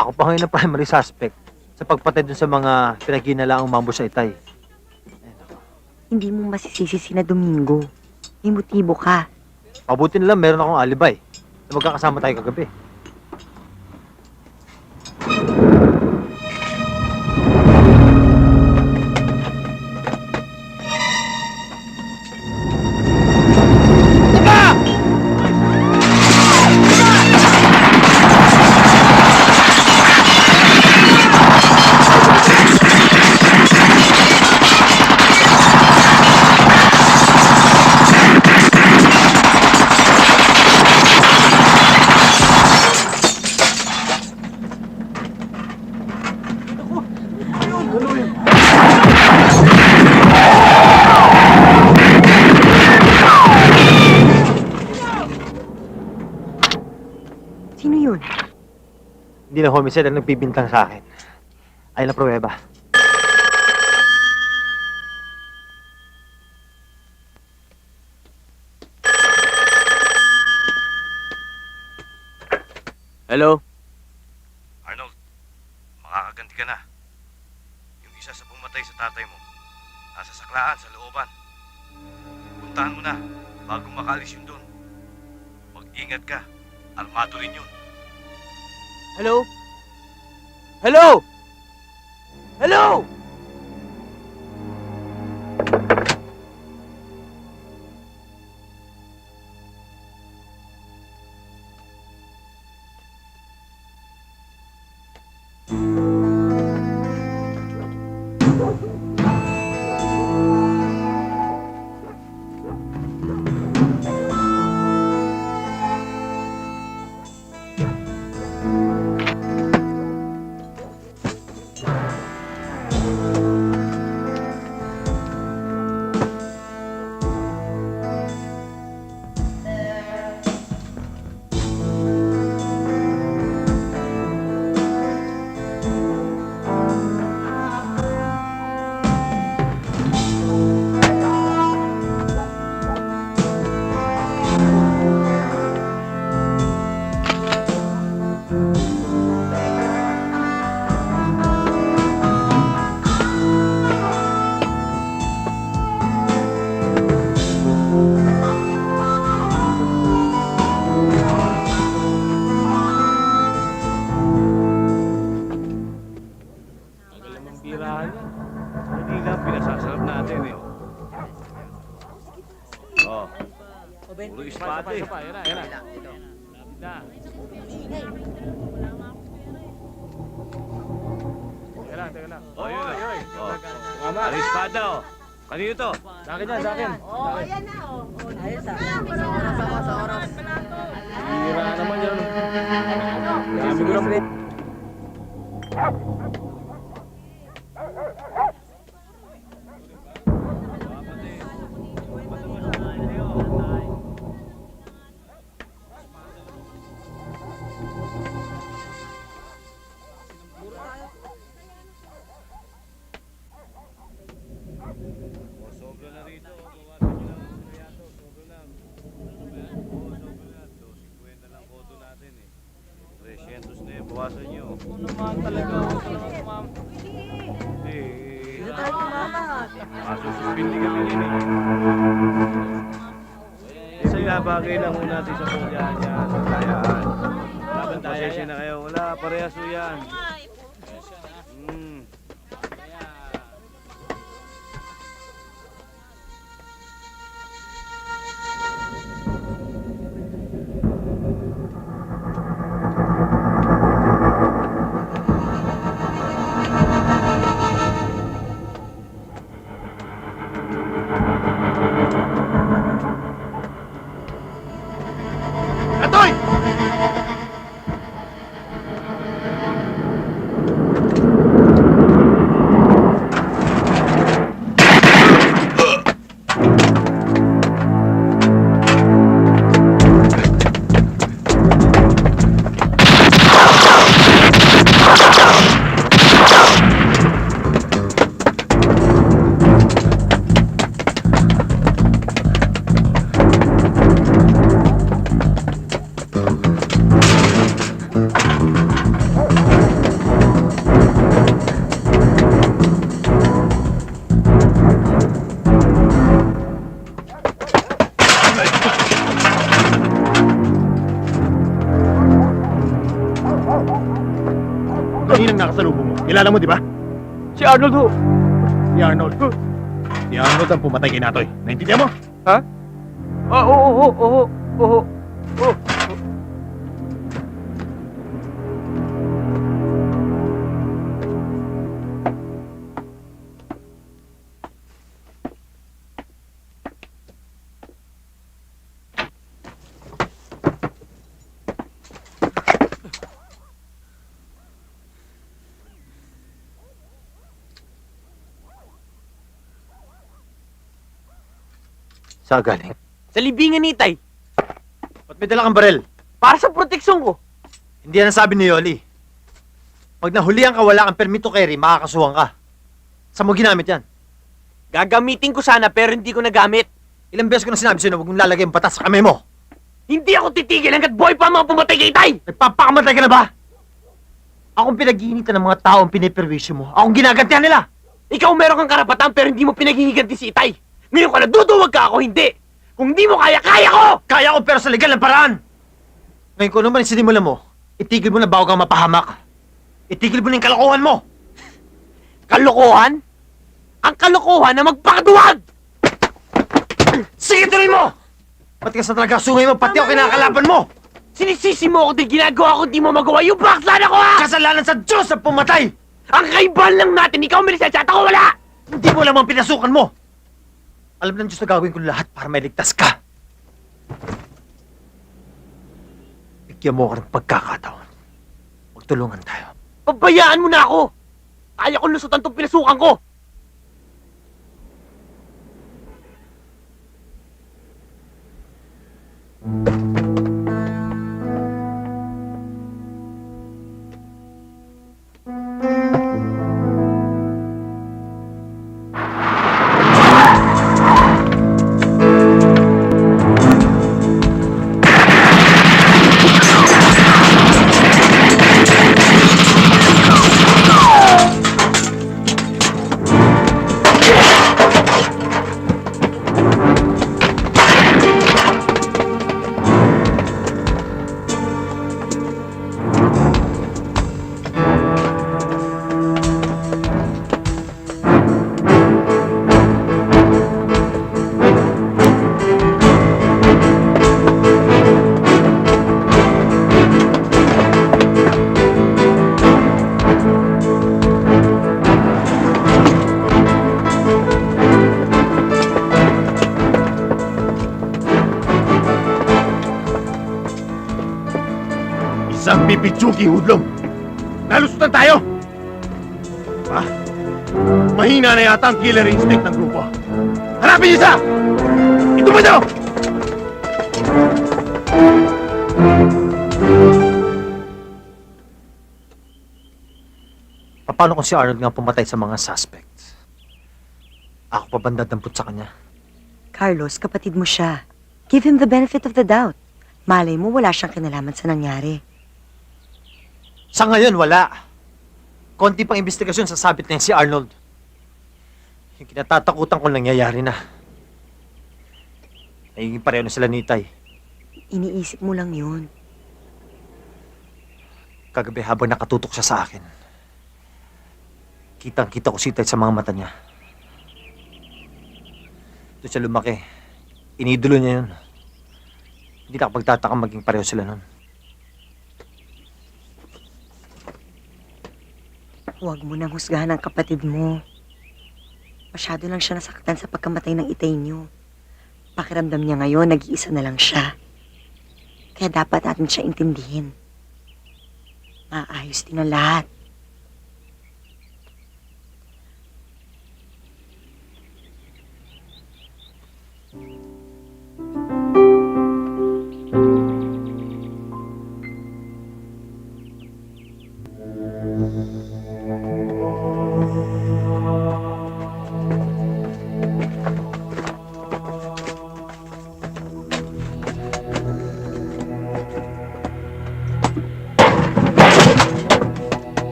Ako pa ngayon ang primary suspect sa pagpatay dun sa mga pinaginalaang umambos sa Itay. Hindi mo masisisi si na Domingo. May motibo ka. Mabuti na lang meron akong alibay na magkakasama tayo kagabi. hindi na homicide ang nagbibintang sa akin. Ay na pruweba. Hello? Arnold, makakaganti ka na. Yung isa sa pumatay sa tatay mo, nasa saklaan sa looban. Puntahan mo na bago makalis yun doon. Mag-ingat ka. Armado rin yun. Hello? Hello? Hello? Hindi lang, pinasasarap natin eh. Oh. Puro ispate. Teka lang. Oh, yun na. Oh. Ano espada oh. Kanino to? Sa akin yan, sa akin. Ayan na, oh. Ayos ah. Sa oras. Hira naman yan. Dami ko lang. Sobra na rito. Sobra lang. $2.50 lang kodo natin eh. 300 na yun, bawasan nyo. Naman talaga. Ma'am. Hindi tayo kumamat. Masususpindi kami yun eh. Isa bagay lang muna natin sa pulyahan yan. Kayaan. Pasensya na kayo. Wala, parehas o yan. Atoy! Kaninang nakasalubong mo? Kilala mo, di ba? Si Arnold ho. Si Arnold. Si Arnold ang pumatay kay Natoy. Naintindihan mo? Ha? Oo. Saan galing? Sa libingan ni Tay. Ba't may dala kang barel? Para sa proteksyon ko. Hindi yan ang sabi ni Yoli. Pag nahulihan ka, wala kang permit to carry, makakasuhan ka. Saan mo ginamit yan? Gagamitin ko sana pero hindi ko nagamit. Ilang beses ko na sinabi sa'yo na huwag mong lalagay ang batas sa kamay mo. Hindi ako titigil hanggat buhay pa ang mga pumatay kay Itay! Nagpapakamatay ka na ba? Akong pinag-iinitan ng mga tao ang piniperwisyo mo. Akong ginagantihan nila. Ikaw meron kang karapatan pero hindi mo pinaghihiganti si Itay. Ngayon ka naduduwag ka, ako hindi. Kung di mo kaya, kaya ko! Kaya ko pero sa legal ng paraan. Ngayon kung naman sinimulan mo, itigil mo na bago kang mapahamak. Itigil mo na yung kalokohan mo. Kalokohan? Ang kalokohan na magpakaduwag! Sige, tuloy mo! Pati ka sa talaga sungay mo, pati ako kinakalaban mo! Sinisisi mo ako din ginagawa ko, di mo magawa yung baksan ako ha! Kasalanan sa Diyos na pumatay! Ang kaibahan lang natin, ikaw may lisensya at ako wala! Hindi mo alam ang pinasukan mo! Alam ng Diyos na gagawin ko lahat para may ligtas ka. Bigyan mo ako ng pagkakataon. Magtulungan tayo. Pabayaan mo na ako! Kaya ko lusutan tong pinasukan ko! Isang pipitsuki hudlong. Nalusutan tayo! Ah, mahina na yata ang killer instinct ng grupo. Hanapin niyo isa! Ito ba ito? Paano kung si Arnold nga pumatay sa mga suspects? Ako pa ba dadampot sa kanya? Carlos, kapatid mo siya. Give him the benefit of the doubt. Malay mo, wala siyang kinalaman sa nangyari. Sa ngayon, wala. Konti pang investigasyon, sasabit na yan si Arnold. Yung kinatatakutan ko nangyayari na. Nagiging pareho na sila ni Itay. Iniisip mo lang yun. Kagabi habang nakatutok siya sa akin. Kitang-kita ko si Itay sa mga mata niya. Doon siya lumaki. Iniidolo niya yun. Hindi nakapagtataka maging pareho sila nun. Huwag mo nang husgahan ang kapatid mo. Masyado lang siya nasaktan sa pagkamatay ng Itay niyo. Pakiramdam niya ngayon, nag-iisa na lang siya. Kaya dapat natin siya intindihin. Maayos din ang lahat.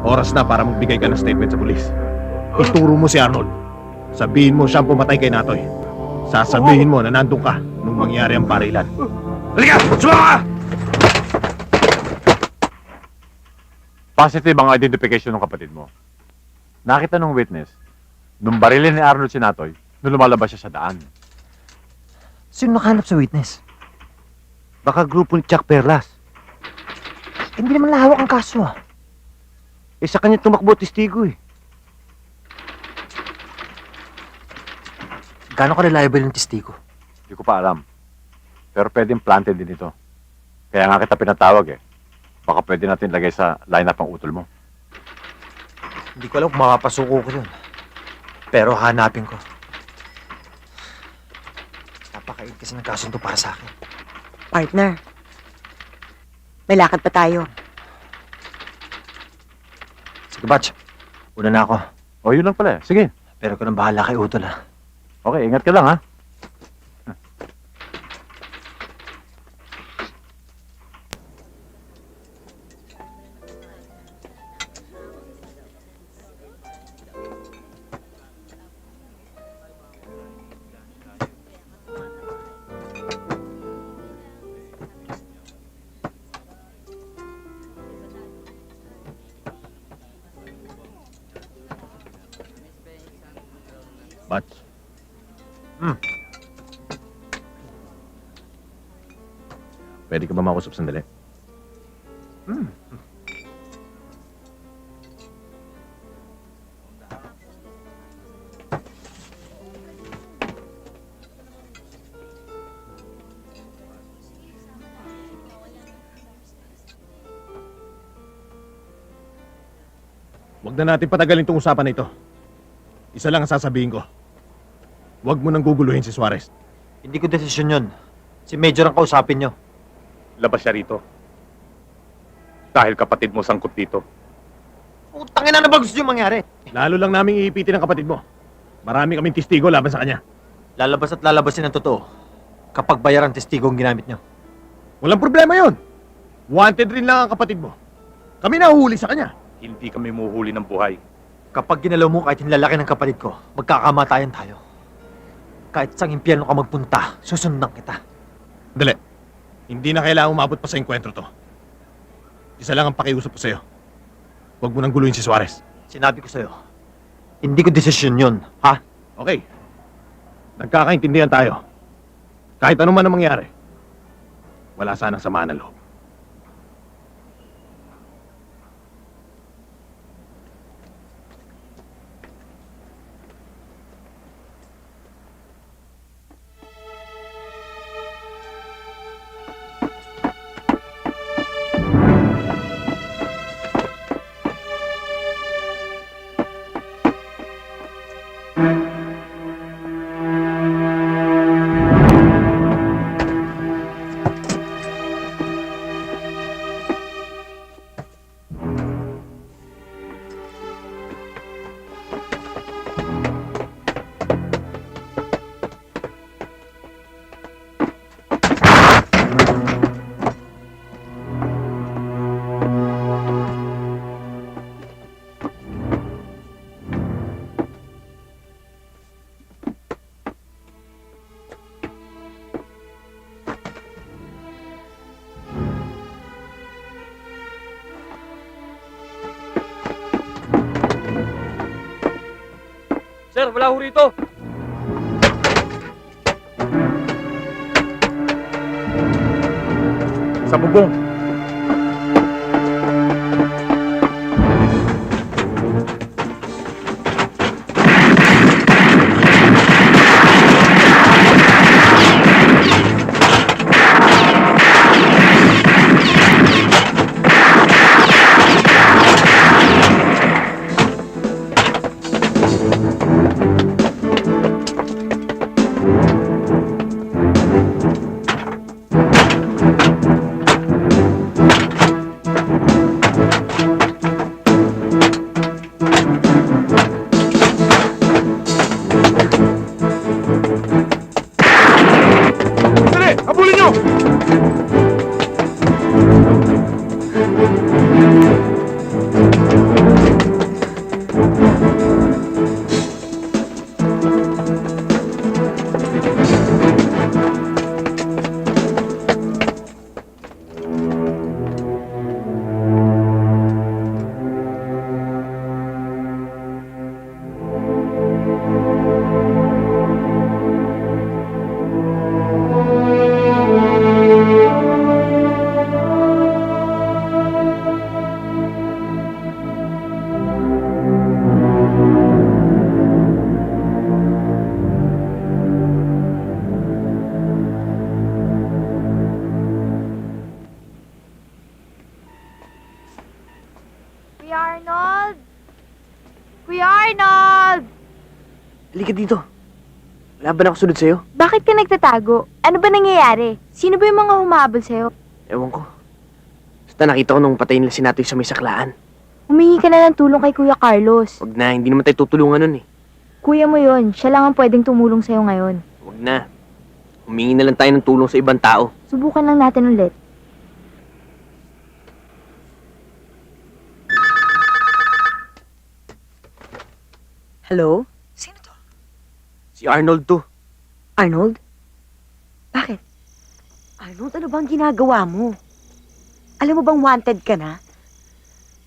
Oras na para magbigay ka ng statement sa pulis. Ituro mo si Arnold. Sabihin mo siyang pumatay kay Natoy. Sasabihin mo na nandun ka nung mangyari ang barilan. Halika! Sumama ka! Positive ang identification ng kapatid mo. Nakita ng witness, nung barilin ni Arnold si Natoy, nung lumalabas siya sa daan. Sino nakahanap sa witness? Baka grupo ni Chuck Perlas. Hindi naman lahawak ang kaso ah. Sa kanya tumakbo testigo eh. Gano'n ka reliable yung testigo? Hindi ko pa alam. Pero pwedeng planted din ito. Kaya nga kita pinatawag eh. Baka pwede natin lagay sa lineup ang utol mo. Hindi ko alam kung makapasuko ko yun. Pero hanapin ko. Napakait kasi ng kasundo para sa akin. Partner, May lakad pa tayo. Sige, Batch. Una na ako. O, yun lang pala. Sige. Pero ko nang bahala kay Utol, ha? Okay, ingat ka lang, ha? Batch. Pwede ka ba makausap sandali? Huwag na natin patagalin tong usapan na ito. Isa lang ang sasabihin ko. Huwag mo nang guguluhin si Suarez. Hindi ko desisyon yun. Si Major ang kausapin nyo. Labas siya rito. Dahil kapatid mo sangkot dito. Utangin na ba gusto nyo mangyari? Lalo lang naming iipitin ang kapatid mo. Marami kaming testigo laban sa kanya. Lalabas at lalabasin ang totoo. Kapag bayar ang testigo ang ginamit nyo. Walang problema yon. Wanted rin lang ang kapatid mo. Kami nahuhuli sa kanya. Hindi kami muhuli ng buhay. Kapag ginalaw mo kahit hinlalaki ng kapatid ko, magkakamatayan tayo. Kahit sang impyerno ka magpunta, susundan kita. Dali. Hindi na kailangan umabot pa sa enkwentro to. Isa lang ang pakiusap ko sa'yo. Huwag mo nang guluhin si Suarez. Sinabi ko sa'yo, hindi ko desisyon yun, ha? Okay. Nagkakaintindihan tayo. Kahit ano man ang mangyari, wala sanang samaan ng loob. Sir, wala ho rito. Sa bubong. Kuya Arnold! Kuya Arnold! Halika dito. Wala ba na ako sunod sa'yo? Bakit ka nagtatago? Ano ba nangyayari? Sino ba yung mga humabol sa'yo? Ewan ko. Basta nakita ko nung patay nila si Natoy sa may saklaan. Humingi ka na ng tulong kay Kuya Carlos. Wag na, hindi naman tayo tutulungan nun eh. Kuya mo yon, siya lang ang pwedeng tumulong sa'yo ngayon. Wag na. Humingi na lang tayo ng tulong sa ibang tao. Subukan lang natin ulit. Hello? Sino to? Si Arnold to. Arnold? Bakit? Arnold, ano bang ginagawa mo? Alam mo bang wanted ka na?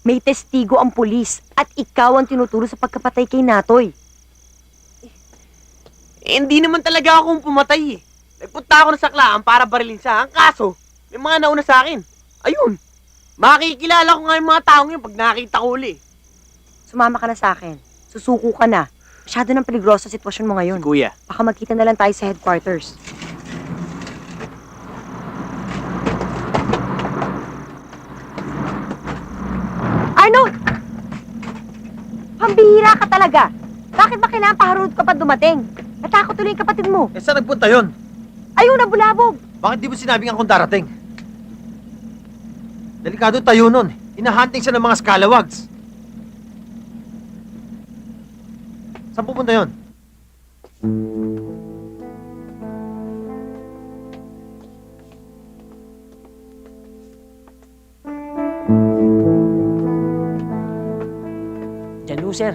May testigo ang pulis at ikaw ang tinuturo sa pagkapatay kay Natoy. Hindi naman talaga akong pumatay eh. Nagpunta ako na saklaan para barilin siya. Ang kaso, may mga nauna sa akin. Ayun. Makikilala ko nga yung mga taong yun pag nakita ko uli. Sumama ka na sa akin. Susuko ka na. Masyado ng peligroso sa sitwasyon mo ngayon. Kuya. Baka magkita na lang tayo sa headquarters. Arnold! Pambihira ka talaga. Bakit ba kailangan paharunod ka pa dumating? Natakot tuloy yung kapatid mo. Eh, saan nagpunta yun? Ayun, nabulabog. Bakit di mo sinabing akong darating? Delikado tayo nun. Hinahunting siya ng mga scalawags. Saan pupunta yun? Diyan ho, sir.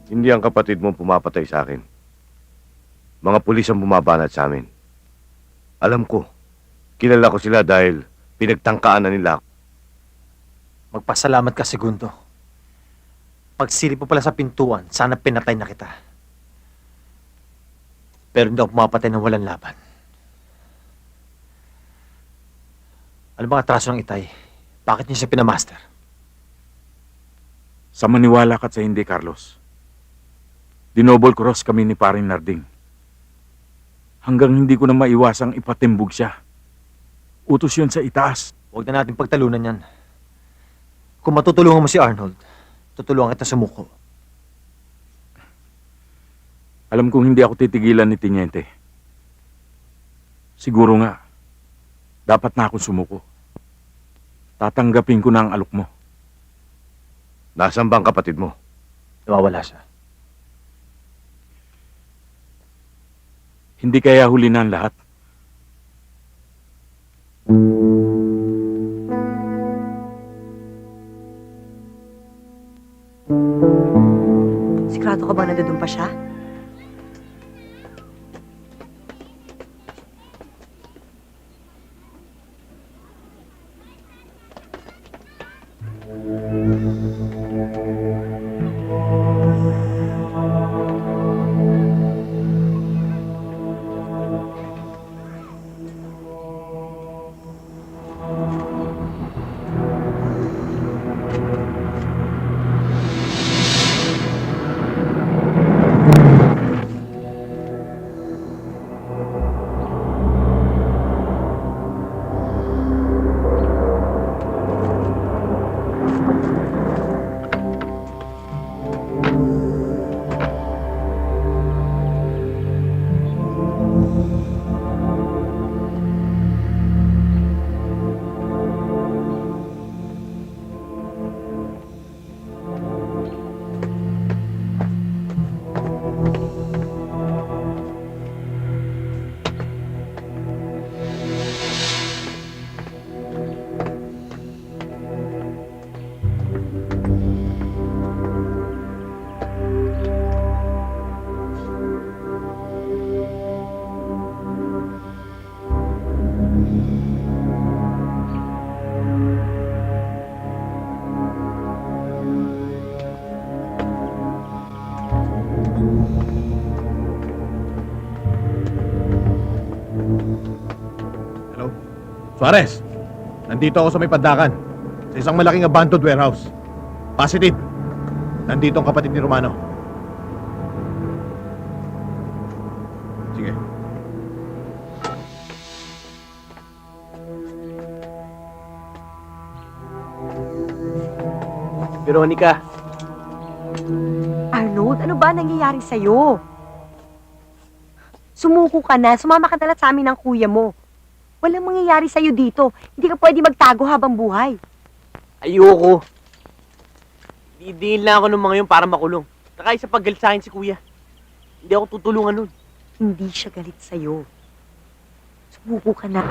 Hindi ang kapatid mo pumapatay sa akin. Mga pulis ang bumabanat sa amin. Alam ko, kilala ko sila dahil pinagtangkaan na nila ako. Magpasalamat ka, Segundo. Pagsilip mo pala sa pintuan, sana pinatay na kita. Pero hindi ako pumapatay ng walang laban. Ano bang atraso ng Itay? Bakit niya siya pinamaster? Sa maniwala ka at sa hindi, Carlos. Dinobol cross kami ni Paring Narding. Hanggang hindi ko na maiwasang ipatimbog siya. Utos yun sa itaas. Huwag na natin pagtalunan yan. Kung matutulungan mo si Arnold, tutulungan kita sumuko. Alam kong hindi ako titigilan ni Tiniente. Siguro nga, dapat na akong sumuko. Tatanggapin ko na ang alok mo. Nasaan ba ang kapatid mo? Nawawala siya. Hindi kaya huli na ang lahat? Sigurado ka ba nandoon pa siya? Suarez, nandito ako sa may Pandakan, sa isang malaking abandoned warehouse. Positive, nandito ang kapatid ni Romano. Veronica, Arnold, ano ba nangyayari sa'yo? Sumuko ka na. Sumama ka na lang sa amin ng kuya mo. Walang mangyayari sa'yo dito. Hindi ka pwede magtago habang buhay. ayoko. Didiin lang ako ng mga yun para makulong. Saka isa paggalit sa akin si kuya. Hindi ako tutulungan nun. Hindi siya galit sa'yo. Sumuko ka na.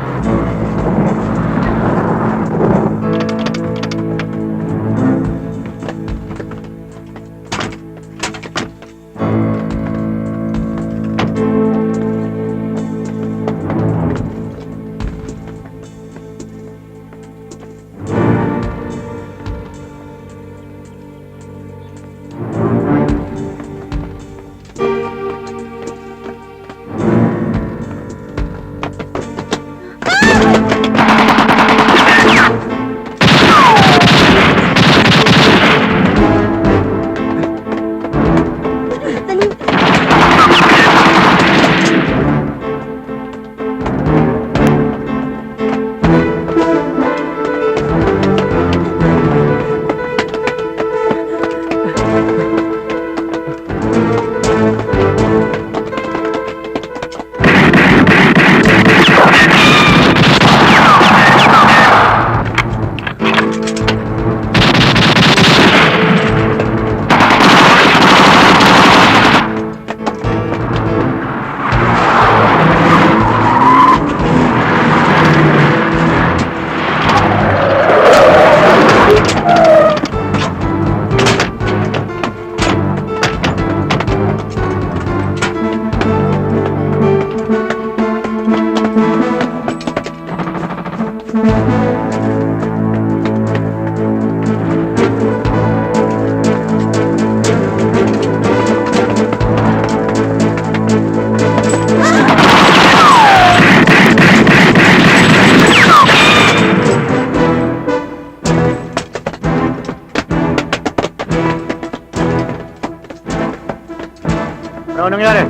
Ano nangyari?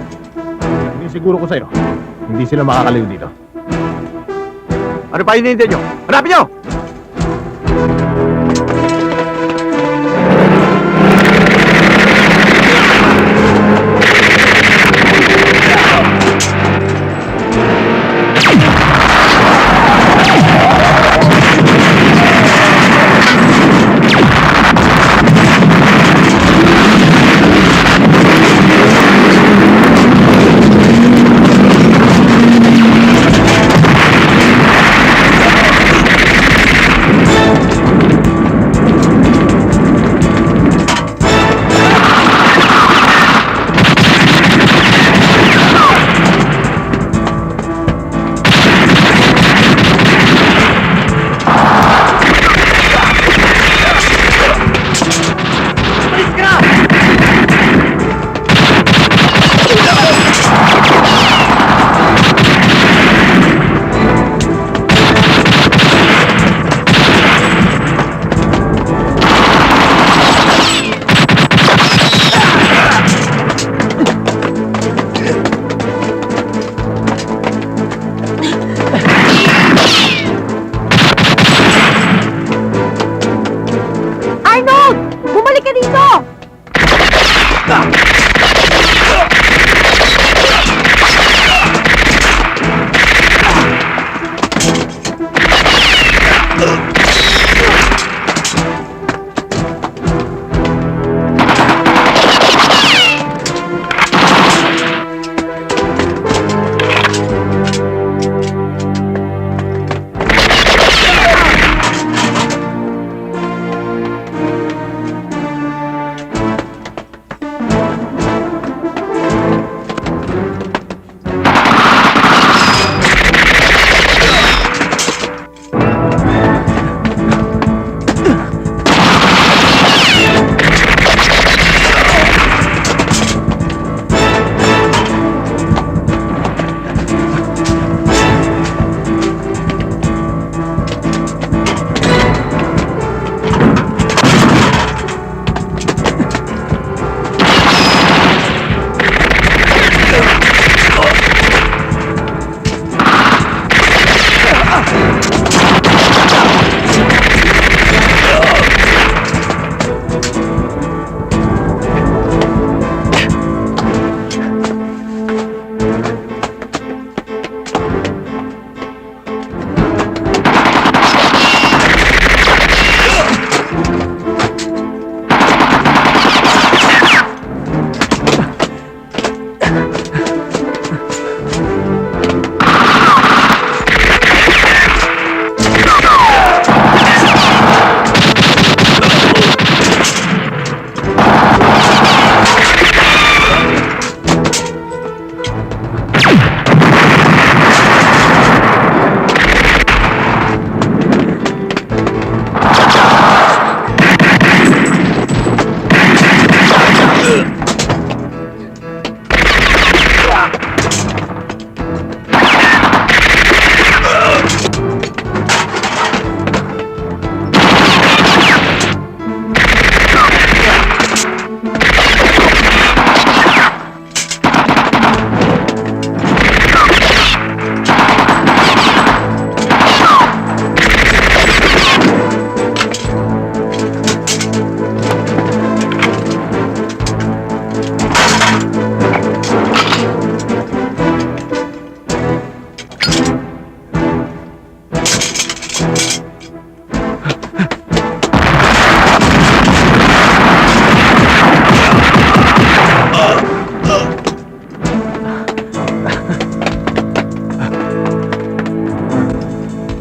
Hindi siguro ko sa'yo. Hindi sila makakalayo dito. Ano pa hinihintay nyo? Hanapin nyo!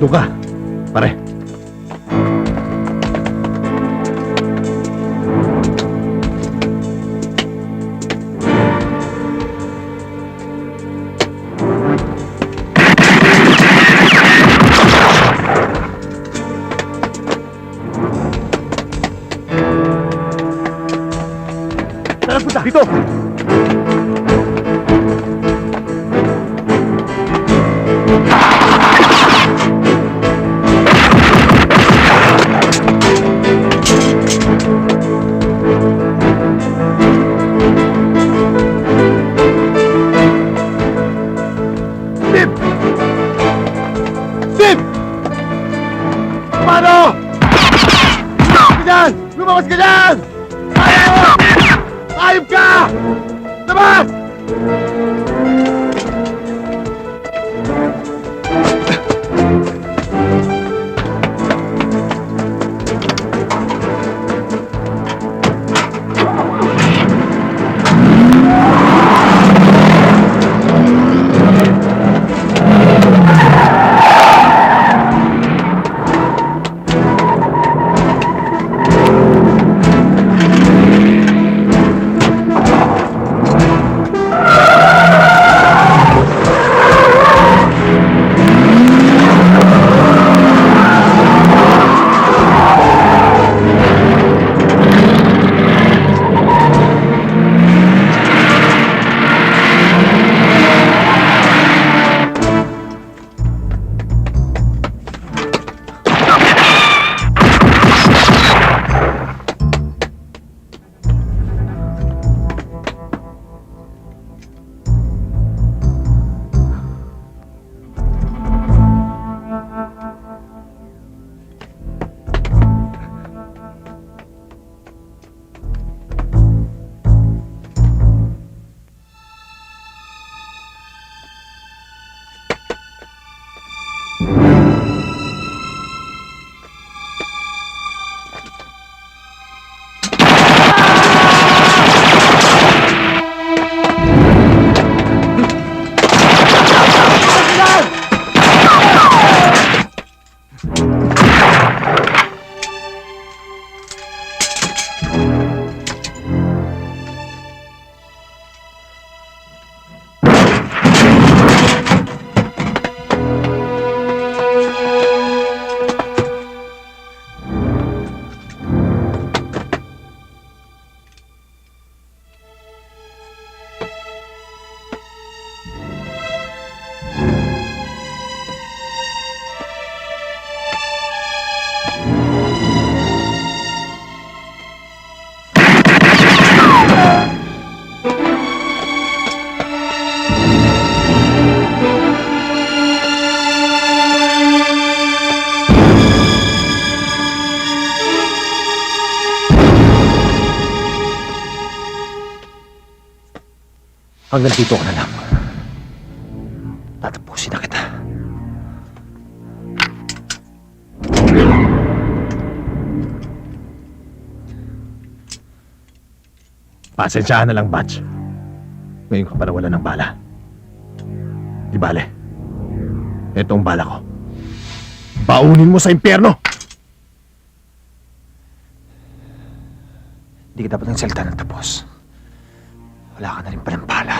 Nandun ka. Pare. Saan punta? Dito! Steve! Steve! Paano? Lumabas ka dyan! Lumabas ka dyan! Ayaw! Ayop ka! Labas! Hanggang dito ka na lang. Tatapusin na kita. Pasensyahan na lang, Batch. Ngayon ka pa nawala ng bala. Di bale. Ito ang bala ko. Paunin mo sa impyerno! Hindi ka dapat nagsalita ng tapos. Wala ka na rin palang bala.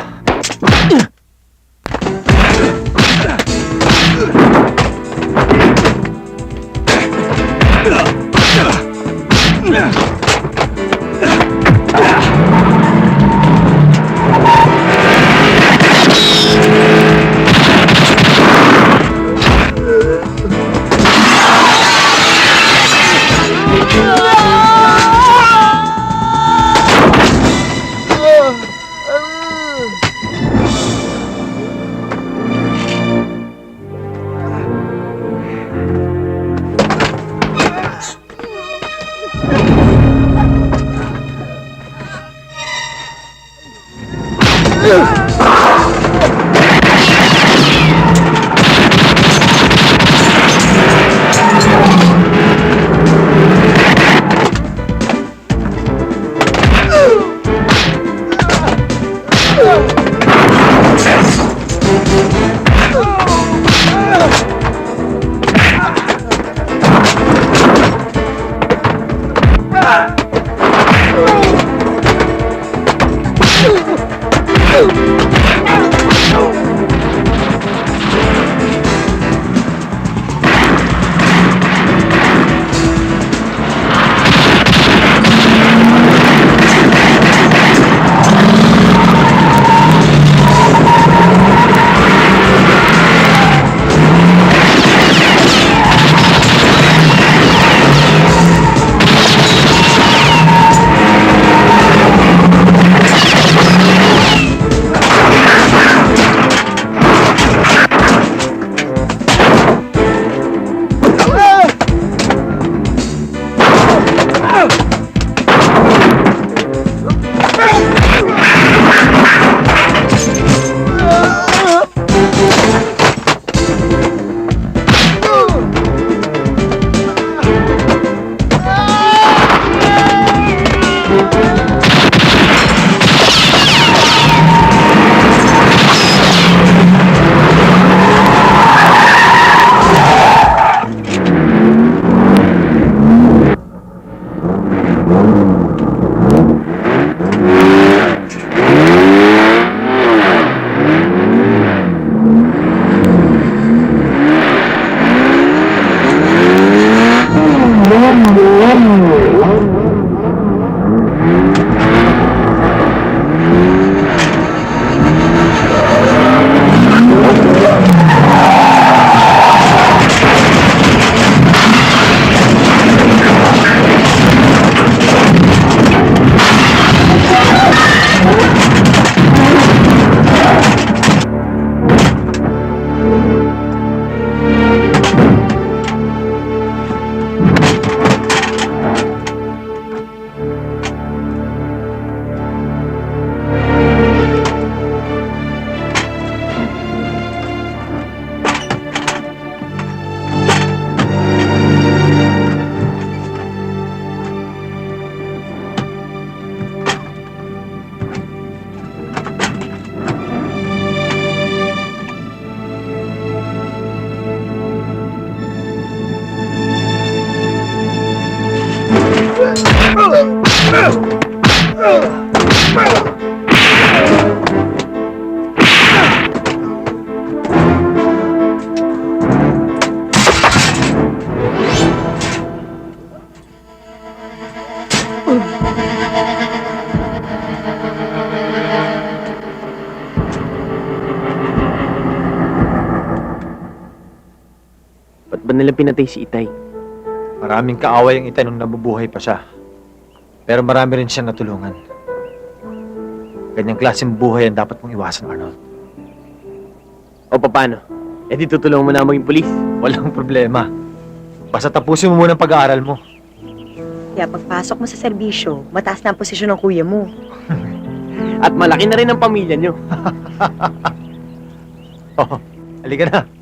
Ba't ba nila pinatay si Itay? Maraming kaaway ang Itay nung nabubuhay pa siya. Pero marami rin siyang natulungan. Ganyang klaseng buhay ang dapat mong iwasan, Arnold. O paano? Eh di tutulungan mo na maging pulis. Walang problema. Basta tapusin mo muna ang pag-aaral mo. Kaya pagpasok mo sa serbisyo, mataas na ang posisyon ng kuya mo. At malaki na rin ang pamilya nyo. Oh, halika na.